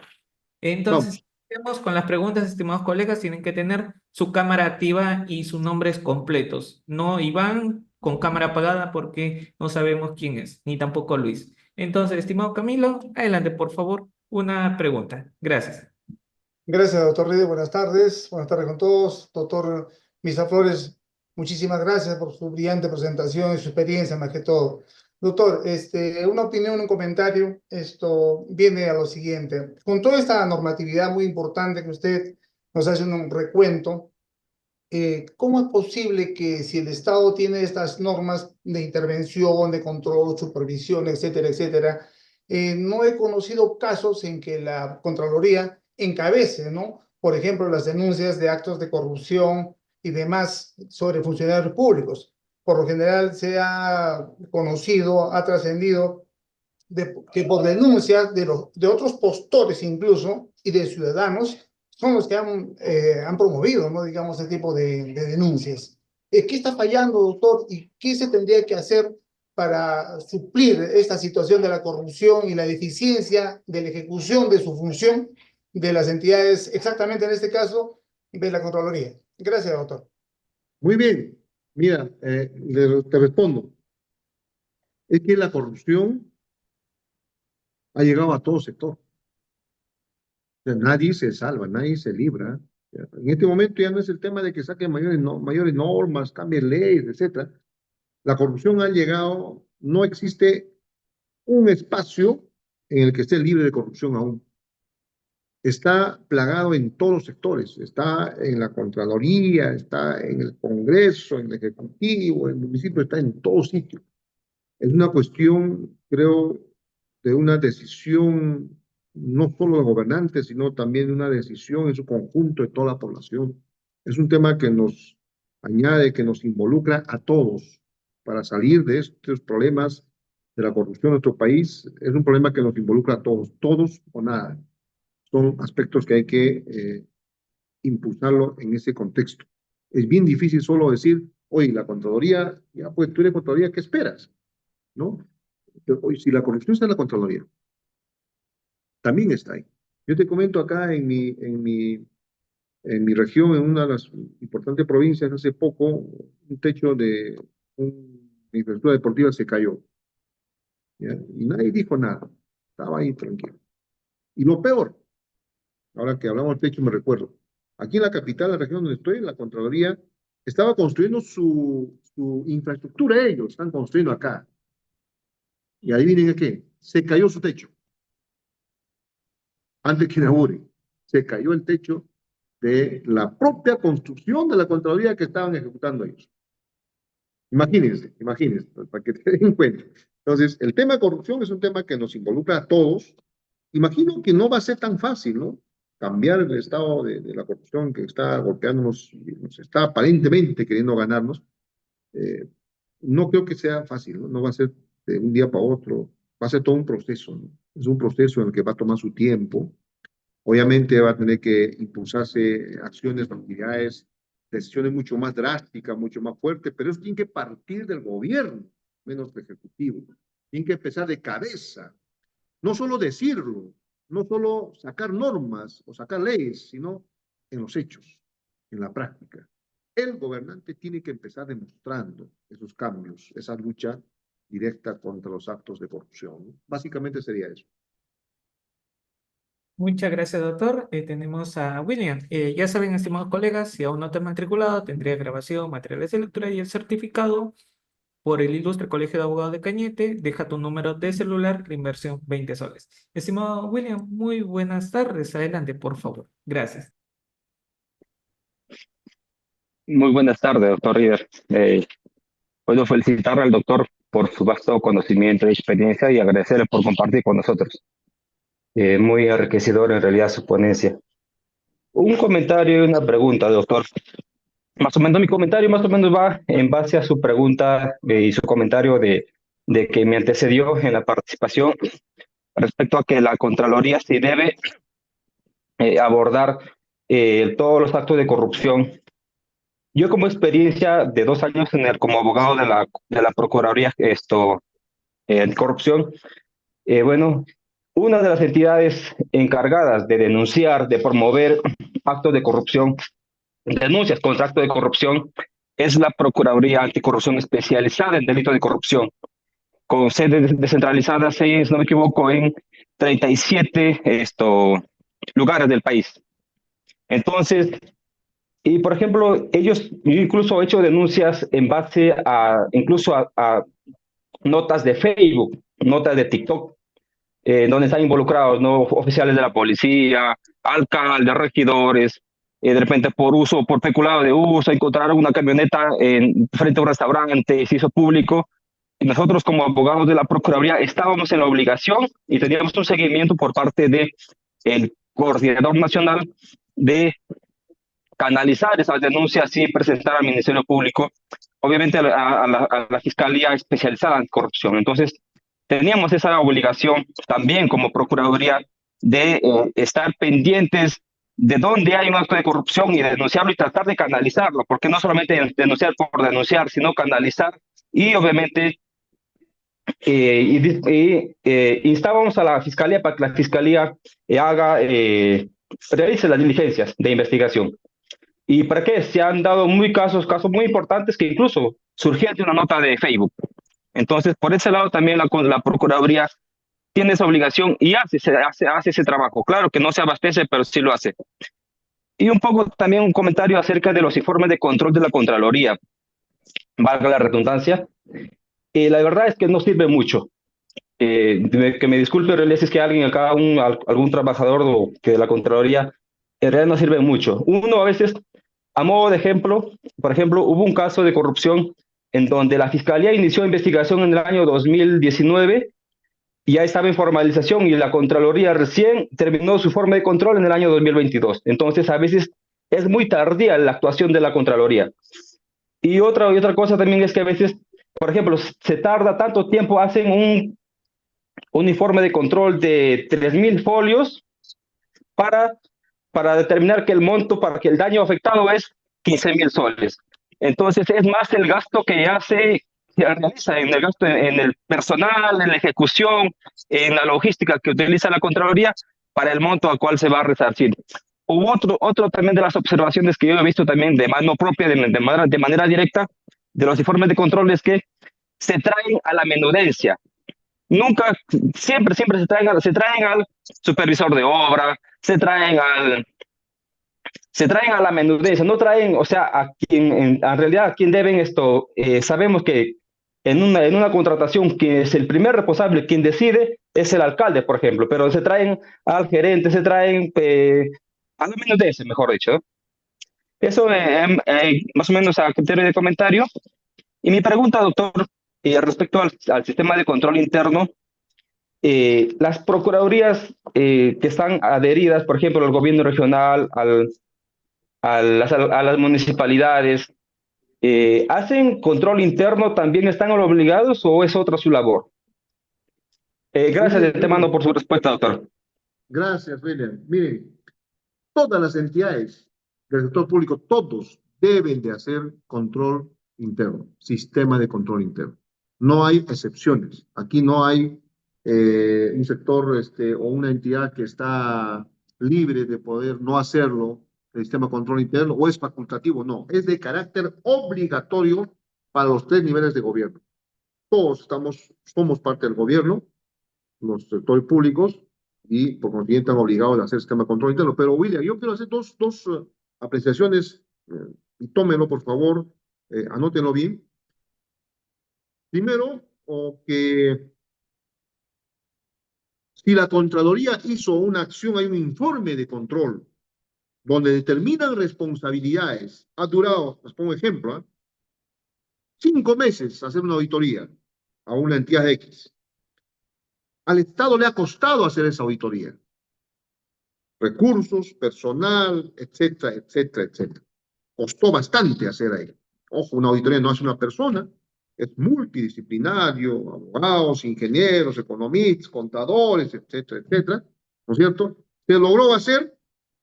Entonces, Vamos. empecemos con las preguntas, estimados colegas. Tienen que tener su cámara activa y sus nombres completos. No Iván con cámara apagada porque no sabemos quién es, ni tampoco Luis. Entonces, estimado Camilo, adelante, por favor, una pregunta. Gracias. Gracias, doctor Ride. Buenas tardes. Buenas tardes con todos. Doctor Misa Flores, muchísimas gracias por su brillante presentación y su experiencia, más que todo. Doctor, una opinión, un comentario. Esto viene a lo siguiente. Con toda esta normatividad muy importante que usted nos hace un recuento, ¿cómo es posible que si el Estado tiene estas normas de intervención, de control, supervisión, etcétera, etcétera, no he conocido casos en que la Contraloría encabece, ¿no? Por ejemplo, las denuncias de actos de corrupción y demás sobre funcionarios públicos? Por lo general se ha conocido, ha trascendido que por denuncias de otros postores incluso y de ciudadanos son los que han promovido, ¿no? Digamos, ese tipo de denuncias. ¿Qué está fallando, doctor? ¿Y qué se tendría que hacer para suplir esta situación de la corrupción y la deficiencia de la ejecución de su función de las entidades, exactamente en este caso, de la Contraloría? Gracias, doctor. Muy bien. Mira, te respondo. Es que la corrupción ha llegado a todo sector. O sea, nadie se salva, nadie se libra. Ya. En este momento ya no es el tema de que saquen mayores, no, mayores normas, cambien leyes, etcétera. La corrupción ha llegado, no existe un espacio en el que esté libre de corrupción aún. Está plagado en todos los sectores, está en la Contraloría, está en el Congreso, en el Ejecutivo, en el municipio, está en todos sitios. Es una cuestión, creo, de una decisión no solo de gobernantes, sino también de una decisión en su conjunto de toda la población. Es un tema que nos añade, que nos involucra a todos para salir de estos problemas de la corrupción en nuestro país. Es un problema que nos involucra a todos, todos o nada. Son aspectos que hay que impulsarlo en ese contexto. Es bien difícil solo decir, oye, la Contraloría, ya pues tú eres Contraloría, ¿qué esperas? ¿No? Pero, oye, si la corrupción está en la Contraloría, también está ahí. Yo te comento acá en mi región, en una de las importantes provincias, hace poco, un techo de una infraestructura deportiva se cayó, ¿ya? Y nadie dijo nada. Estaba ahí tranquilo. Y lo peor, ahora que hablamos del techo me recuerdo, aquí en la capital, la región donde estoy, la Contraloría estaba construyendo su infraestructura, ellos están construyendo acá. Y adivinen qué, se cayó su techo antes que inaugure. Se cayó el techo de la propia construcción de la Contraloría que estaban ejecutando ellos. Imagínense, imagínense, para que te den cuenta. Entonces, el tema de corrupción es un tema que nos involucra a todos. Imagino que no va a ser tan fácil, ¿no? Cambiar el estado de la corrupción que está golpeándonos, nos está aparentemente queriendo ganarnos. Eh, no creo que sea fácil, ¿no? No va a ser de un día para otro, va a ser todo un proceso, ¿no? Es un proceso en el que va a tomar su tiempo. Obviamente va a tener que impulsarse acciones, actividades, decisiones mucho más drásticas, mucho más fuertes, pero eso tiene que partir del gobierno, menos del ejecutivo. Tiene que empezar de cabeza, no solo decirlo, no solo sacar normas o sacar leyes, sino en los hechos, en la práctica. El gobernante tiene que empezar demostrando esos cambios, esa lucha directa contra los actos de corrupción. Básicamente sería eso. Muchas gracias, doctor. Tenemos a William. Ya saben, estimados colegas, si aún no te has matriculado, tendría grabación, materiales de lectura y el certificado por el Ilustre Colegio de Abogados de Cañete. Deja tu número de celular, la inversión 20 soles. Estimado William, muy buenas tardes. Adelante, por favor. Gracias. Muy buenas tardes, doctor River. Puedo felicitar al doctor por su vasto conocimiento y experiencia y agradecerle por compartir con nosotros. Muy enriquecedor en realidad su ponencia. Un comentario y una pregunta, doctor. Más o menos mi comentario más o menos va en base a su pregunta y su comentario de que me antecedió en la participación respecto a que la Contraloría sí debe abordar todos los actos de corrupción. Yo como experiencia de 2 años como abogado de la Procuraduría Anticorrupción, bueno, una de las entidades encargadas de denunciar, de promover actos de corrupción, denuncias contra actos de corrupción, es la Procuraduría Anticorrupción especializada en delitos de corrupción, con sedes descentralizadas, si no me equivoco, en 37 lugares del país. Entonces, y por ejemplo, yo incluso he hecho denuncias en base incluso a notas de Facebook, notas de TikTok, donde están involucrados, ¿no?, oficiales de la policía, alcaldes, regidores, de repente por peculado de uso, encontraron una camioneta frente a un restaurante, se hizo público, y nosotros como abogados de la Procuraduría estábamos en la obligación y teníamos un seguimiento por parte del Coordinador Nacional de canalizar esas denuncias y presentar al Ministerio Público, obviamente a la Fiscalía Especializada en Corrupción. Entonces, teníamos esa obligación también como Procuraduría de estar pendientes de dónde hay un acto de corrupción y denunciarlo y tratar de canalizarlo, porque no solamente denunciar por denunciar, sino canalizar y obviamente instábamos a la Fiscalía para que la Fiscalía realice las diligencias de investigación. ¿Y para qué? Se han dado casos muy importantes que incluso surgían de una nota de Facebook. Entonces, por ese lado también la Procuraduría tiene esa obligación y hace ese trabajo. Claro que no se abastece, pero sí lo hace. Y un poco también un comentario acerca de los informes de control de la Contraloría, valga la redundancia. La verdad es que no sirve mucho. Que me disculpe, en realidad, si es que alguien acá, algún trabajador de la Contraloría, en realidad no sirve mucho. Uno a veces, a modo de ejemplo, por ejemplo, hubo un caso de corrupción en donde la Fiscalía inició investigación en el año 2019 y ya estaba en formalización y la Contraloría recién terminó su informe de control en el año 2022. Entonces, a veces es muy tardía la actuación de la Contraloría. Y otra cosa también es que a veces, por ejemplo, se tarda tanto tiempo, hacen un informe de control de 3.000 folios para determinar que el monto, para que el daño afectado es 15.000 soles. Entonces es más el gasto que ya se realiza en el gasto en el personal, en la ejecución, en la logística que utiliza la Contraloría para el monto al cual se va a resarcir. Hubo otro también de las observaciones que yo he visto también de mano propia, de manera directa, de los informes de control es que se traen a la menudencia. Nunca, siempre se traen al supervisor de obra, se traen a la menudencia, no traen, o sea, a quien, en realidad, a quien deben esto. Sabemos que en una contratación, que es el primer responsable, quien decide es el alcalde, por ejemplo, pero se traen al gerente, se traen a la menudencia, mejor dicho, ¿no? Eso más o menos a criterio de comentario. Y mi pregunta, doctor, respecto al sistema de control interno, las procuradurías que están adheridas, por ejemplo, al gobierno regional, a las municipalidades, ¿hacen control interno? ¿También están obligados o es otra su labor? Gracias de antemano por su respuesta, doctor. Gracias, William. Miren, todas las entidades del sector público, todos deben de hacer control interno, sistema de control interno. No hay excepciones. Aquí no hay un sector o una entidad que está libre de poder no hacerlo, el sistema de control interno, o es facultativo. No, es de carácter obligatorio para los 3 niveles de gobierno. todos somos parte del gobierno, los sectores públicos, y por consiguiente están obligados a hacer sistema de control interno. Pero, William, yo quiero hacer dos apreciaciones, y tómenlo, por favor, anótenlo bien. Primero, que si la Contraloría hizo una acción, hay un informe de control donde determinan responsabilidades. Ha durado, les pongo ejemplo, 5 meses hacer una auditoría a una entidad X. Al Estado le ha costado hacer esa auditoría. Recursos, personal, etcétera, etcétera, etcétera. Costó bastante hacer ahí. Ojo, una auditoría no hace una persona, es multidisciplinario, abogados, ingenieros, economistas, contadores, etcétera, etcétera, ¿no es cierto? Se logró hacer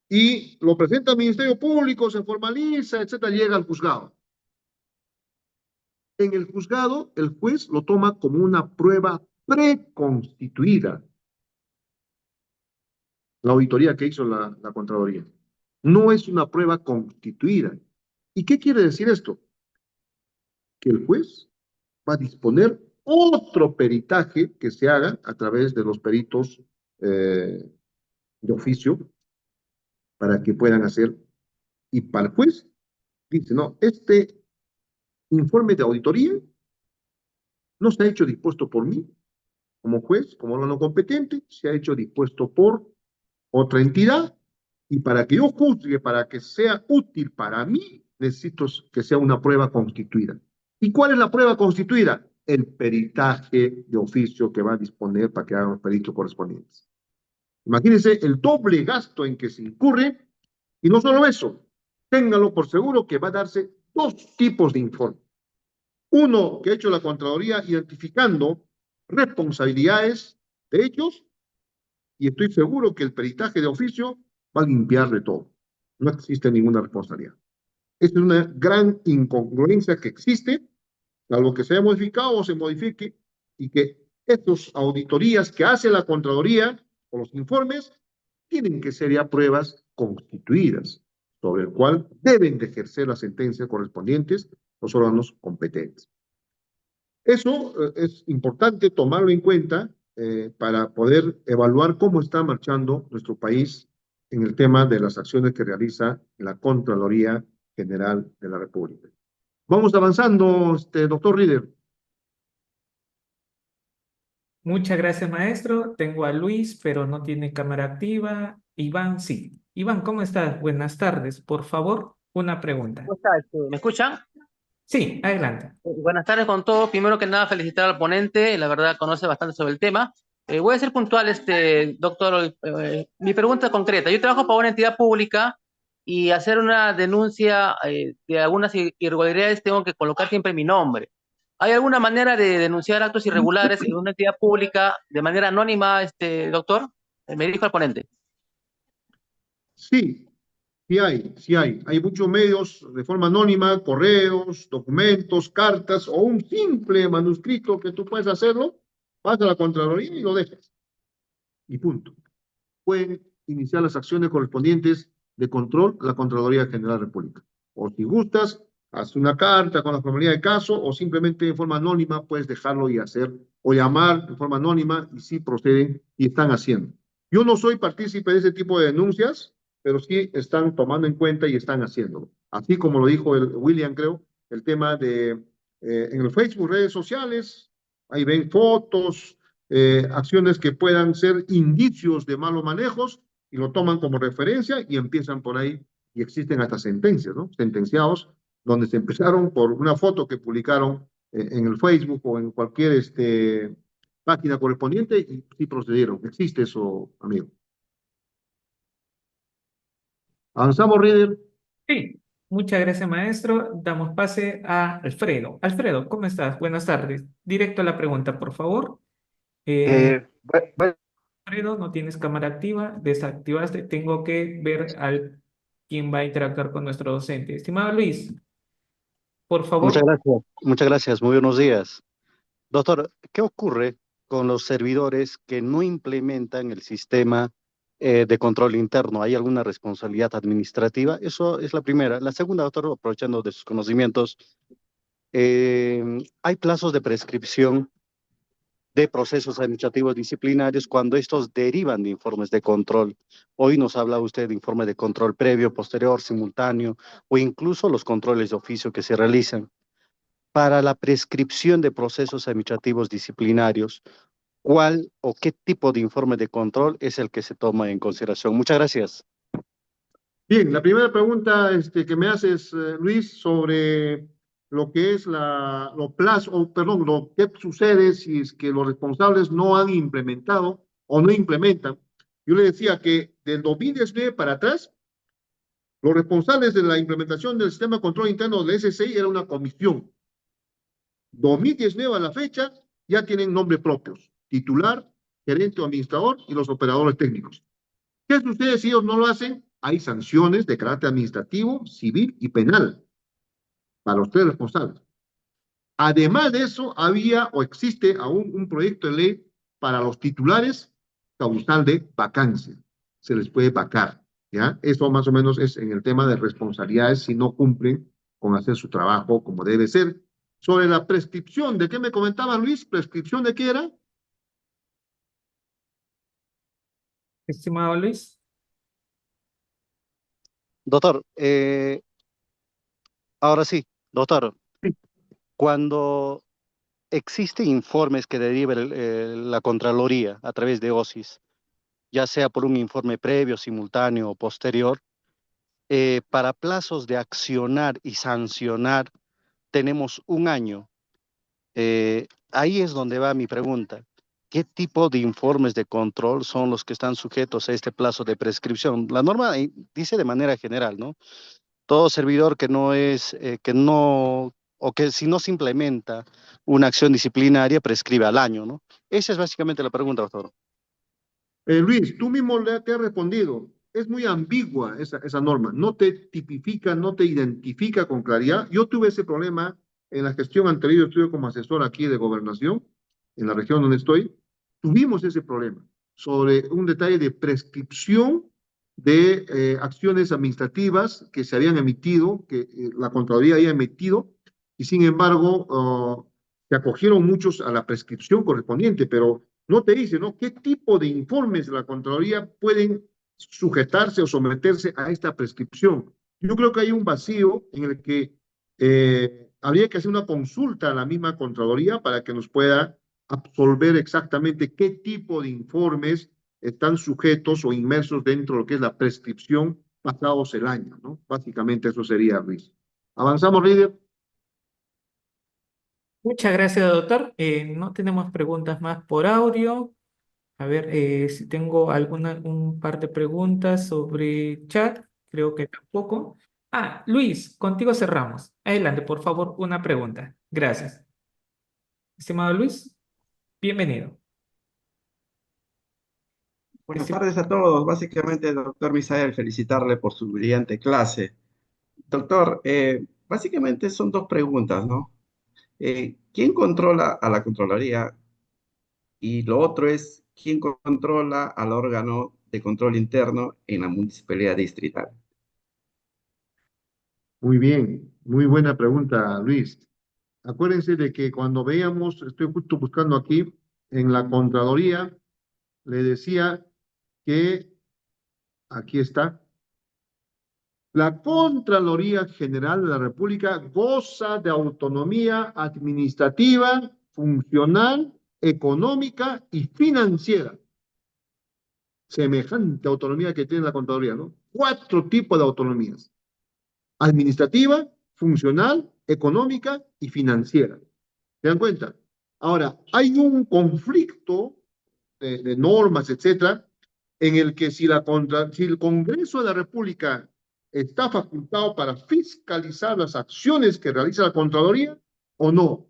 y lo presenta al Ministerio Público, se formaliza, etcétera, llega al juzgado. En el juzgado, el juez lo toma como una prueba preconstituida, la auditoría que hizo la Contraloría. No es una prueba constituida. ¿Y qué quiere decir esto? Que el juez va a disponer otro peritaje que se haga a través de los peritos de oficio para que puedan hacer. Y para el juez, dice, no, este informe de auditoría no se ha hecho dispuesto por mí, como juez, como órgano competente, se ha hecho dispuesto por otra entidad, y para que yo juzgue, para que sea útil para mí, necesito que sea una prueba constituida. ¿Y cuál es la prueba constituida? El peritaje de oficio que va a disponer para que hagan los peritos correspondientes. Imagínense el doble gasto en que se incurre, y no solo eso, ténganlo por seguro que va a darse dos tipos de informe. Uno que ha hecho la Contraloría identificando responsabilidades de hechos, y estoy seguro que el peritaje de oficio va a limpiar de todo. No existe ninguna responsabilidad. Esta es una gran incongruencia que existe, salvo que se haya modificado o se modifique, y que estas auditorías que hace la Contraloría o los informes tienen que ser ya pruebas constituidas, sobre el cual deben de ejercer las sentencias correspondientes los órganos competentes. Eso es importante tomarlo en cuenta para poder evaluar cómo está marchando nuestro país en el tema de las acciones que realiza la Contraloría General de la República. Vamos avanzando, doctor Rieder. Muchas gracias, maestro. Tengo a Luis, pero no tiene cámara activa. Iván, sí. Iván, ¿cómo estás? Buenas tardes. Por favor, una pregunta. ¿Cómo está? ¿Me escuchan? Sí, adelante. Buenas tardes con todos. Primero que nada, felicitar al ponente. La verdad, conoce bastante sobre el tema. Voy a ser puntual, doctor. Mi pregunta es concreta. Yo trabajo para una entidad pública y hacer una denuncia de algunas irregularidades tengo que colocar siempre mi nombre. ¿Hay alguna manera de denunciar actos irregulares en una entidad pública de manera anónima, doctor? Me dirijo al ponente. Sí, sí hay, sí hay. Hay muchos medios de forma anónima, correos, documentos, cartas o un simple manuscrito que tú puedes hacerlo, vas a la Contraloría y lo dejas. Y punto. Pueden iniciar las acciones correspondientes de control a la Contraloría General de la República. O si gustas, haz una carta con la formalidad de caso, o simplemente en forma anónima puedes dejarlo y hacer, o llamar en forma anónima, y sí proceden y están haciendo. Yo no soy partícipe de ese tipo de denuncias, pero sí están tomando en cuenta y están haciéndolo. Así como lo dijo William, creo, el tema de en el Facebook, redes sociales, ahí ven fotos, acciones que puedan ser indicios de malos manejos y lo toman como referencia y empiezan por ahí, y existen hasta sentencias, ¿no? Sentenciados, donde se empezaron por una foto que publicaron en el Facebook o en cualquier página correspondiente y sí procedieron. Existe eso, amigo. Avanzamos, Rieder. Sí, muchas gracias, maestro. Damos pase a Alfredo. Alfredo, ¿cómo estás? Buenas tardes. Directo a la pregunta, por favor. Alfredo, no tienes cámara activa, desactivaste. Tengo que ver al quién va a interactuar con nuestro docente. Estimado Luis, por Muchas favor. gracias, muchas gracias, muy buenos días. Doctor, ¿qué ocurre con los servidores que no implementan el sistema de control interno? ¿Hay alguna responsabilidad administrativa? Eso es la primera. La segunda, doctor, aprovechando de sus conocimientos, hay plazos de prescripción de procesos administrativos disciplinarios cuando estos derivan de informes de control. Hoy nos habla usted de informes de control previo, posterior, simultáneo o incluso los controles de oficio que se realizan. Para la prescripción de procesos administrativos disciplinarios, ¿cuál o qué tipo de informe de control es el que se toma en consideración? Muchas gracias. Bien, la primera pregunta que me haces, Luis, sobre lo que es lo que sucede si es que los responsables no han implementado o no implementan. Yo le decía que del 2019 para atrás, los responsables de la implementación del sistema de control interno del SCI era una comisión. 2019 a la fecha ya tienen nombres propios: titular, gerente o administrador y los operadores técnicos. ¿Qué sucede si ellos no lo hacen? Hay sanciones de carácter administrativo, civil y penal para los tres responsables. Además de eso, había o existe aún un proyecto de ley para los titulares causal de vacancia. Se les puede vacar, ¿ya? Eso más o menos es en el tema de responsabilidades si no cumplen con hacer su trabajo como debe ser. Sobre la prescripción, ¿de qué me comentaba Luis? ¿Prescripción de qué era? Estimado Luis. Doctor, ahora sí, doctor, cuando existen informes que deriva la Contraloría a través de OSIS, ya sea por un informe previo, simultáneo o posterior, para plazos de accionar y sancionar tenemos un año. Ahí es donde va mi pregunta. ¿Qué tipo de informes de control son los que están sujetos a este plazo de prescripción? La norma dice de manera general, ¿no? Todo servidor que no es, que no, o que si no se implementa una acción disciplinaria prescribe al año, ¿no? Esa es básicamente la pregunta, doctor. Luis, tú mismo te has respondido. Es muy ambigua esa norma. No te tipifica, no te identifica con claridad. Yo tuve ese problema en la gestión anterior. Yo estuve como asesor aquí de gobernación, en la región donde estoy. Tuvimos ese problema sobre un detalle de prescripción de acciones administrativas que se habían emitido, que la Contraloría había emitido, y sin embargo, se acogieron muchos a la prescripción correspondiente, pero no te dice, ¿no? ¿Qué tipo de informes de la Contraloría pueden sujetarse o someterse a esta prescripción? Yo creo que hay un vacío en el que habría que hacer una consulta a la misma Contraloría para que nos pueda absolver exactamente qué tipo de informes están sujetos o inmersos dentro de lo que es la prescripción pasados el año, ¿no? Básicamente eso sería, Luis. ¿Avanzamos, líder? Muchas gracias, doctor. No tenemos preguntas más por audio. A ver, si tengo un par de preguntas sobre chat, creo que tampoco. Ah, Luis, contigo cerramos. Adelante, por favor, una pregunta. Gracias. Estimado Luis, bienvenido. Buenas Estim- tardes a todos. Básicamente, doctor Misael, felicitarle por su brillante clase. Doctor, básicamente son dos preguntas, ¿no? ¿Quién controla a la Contraloría? Y lo otro es, ¿quién controla al órgano de control interno en la municipalidad distrital? Muy bien, muy buena pregunta, Luis. Acuérdense de que cuando veíamos, estoy justo buscando aquí, en la Contraloría, le decía que, aquí está, la Contraloría General de la República goza de autonomía administrativa, funcional, económica y financiera. Semejante autonomía que tiene la Contraloría, ¿no? 4 tipos de autonomías: administrativa, funcional, económica y financiera. ¿Se dan cuenta? Ahora, hay un conflicto de normas, etcétera, en el que si el Congreso de la República está facultado para fiscalizar las acciones que realiza la Contraloría o no.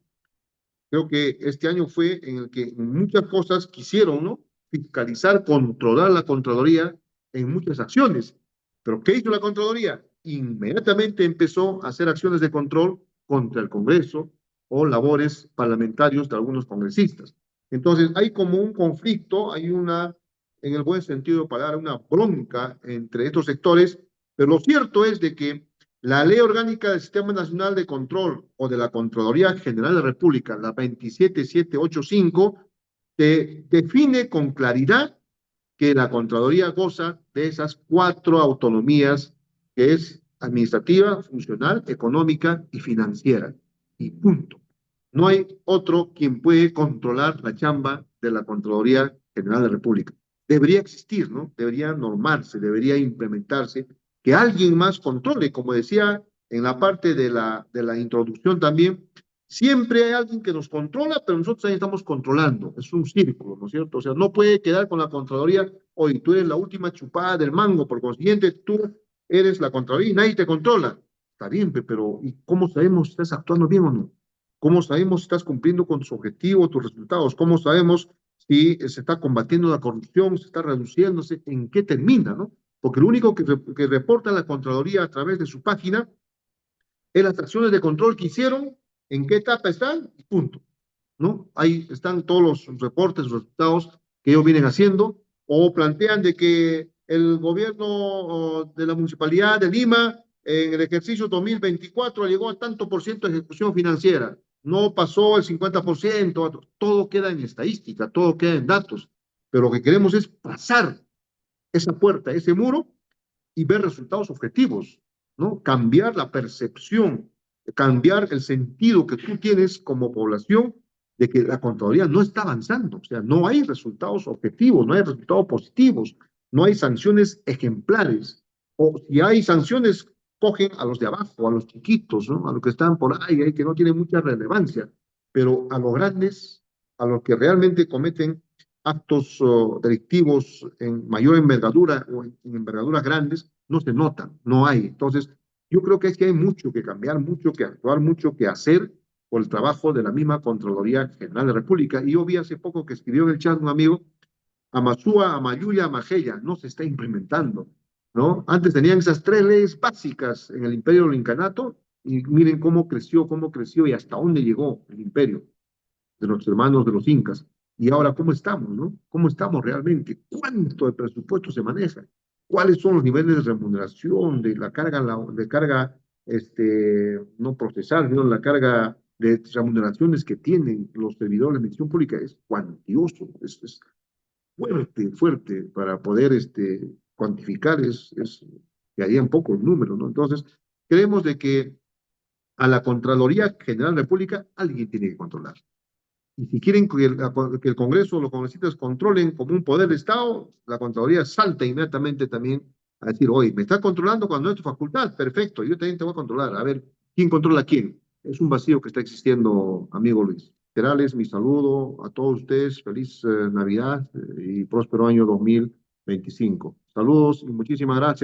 Creo que este año fue en el que muchas cosas quisieron, ¿no? Fiscalizar, controlar la Contraloría en muchas acciones. Pero ¿qué hizo la Contraloría? Inmediatamente empezó a hacer acciones de control contra el Congreso o labores parlamentarios de algunos congresistas. Entonces hay como un conflicto, hay una, en el buen sentido de palabra, una bronca entre estos sectores, pero lo cierto es de que La Ley Orgánica del Sistema Nacional de Control o de la Contraloría General de la República, la 27785, te define con claridad que la Contraloría goza de esas 4 autonomías, que es administrativa, funcional, económica y financiera. Y punto. No hay otro quien puede controlar la chamba de la Contraloría General de la República. Debería existir, ¿no? Debería normarse, debería implementarse, que alguien más controle, como decía en la parte de la introducción también, siempre hay alguien que nos controla, pero nosotros también estamos controlando. Es un círculo, ¿no es cierto? O sea, no puede quedar con la Contraloría, hoy tú eres la última chupada del mango, por consiguiente, tú eres la Contraloría y nadie te controla. Está bien, pero ¿y cómo sabemos si estás actuando bien o no? ¿Cómo sabemos si estás cumpliendo con tus objetivos, tus resultados? ¿Cómo sabemos si se está combatiendo la corrupción, se está reduciéndose? ¿En qué termina, no? Porque lo único que reporta la Contraloría a través de su página es las acciones de control que hicieron, en qué etapa están, y punto, ¿no? Ahí están todos los reportes, los resultados que ellos vienen haciendo, o plantean de que el gobierno de la Municipalidad de Lima en el ejercicio 2024 llegó a tanto por ciento de ejecución financiera, no pasó el 50%, todo queda en estadística, todo queda en datos, pero lo que queremos es pasar esa puerta, ese muro, y ver resultados objetivos, ¿no? Cambiar la percepción, cambiar el sentido que tú tienes como población de que la Contraloría no está avanzando, o sea, no hay resultados objetivos, no hay resultados positivos, no hay sanciones ejemplares, o si hay sanciones, cogen a los de abajo, a los chiquitos, ¿no? A los que están por ahí, que no tienen mucha relevancia, pero a los grandes, a los que realmente cometen actos delictivos en mayor envergadura o en envergaduras grandes, no se notan, no hay. Entonces, yo creo que es que hay mucho que cambiar, mucho que actuar, mucho que hacer por el trabajo de la misma Contraloría General de la República. Y yo vi hace poco que escribió en el chat un amigo, Amasúa, Amayuya, Amajeya, no se está implementando, ¿no? Antes tenían esas 3 leyes básicas en el imperio del incanato y miren cómo creció y hasta dónde llegó el imperio de los hermanos de los incas. Y ahora, ¿cómo estamos, no? ¿Cómo estamos realmente? ¿Cuánto de presupuesto se maneja? ¿Cuáles son los niveles de remuneración, de la carga, no procesal, sino la carga de remuneraciones que tienen los servidores de misión pública? Es cuantioso, es fuerte, fuerte para poder cuantificar, que harían pocos números, ¿no? Entonces, creemos de que a la Contraloría General de la República alguien tiene que controlar. Y si quieren que el Congreso o los congresistas controlen como un poder de Estado, la Contraloría salta inmediatamente también a decir, oye, me está controlando cuando es tu facultad, perfecto, yo también te voy a controlar. A ver, ¿quién controla a quién? Es un vacío que está existiendo, amigo Luis. Literales, mi saludo a todos ustedes, feliz Navidad y próspero año 2025. Saludos y muchísimas gracias.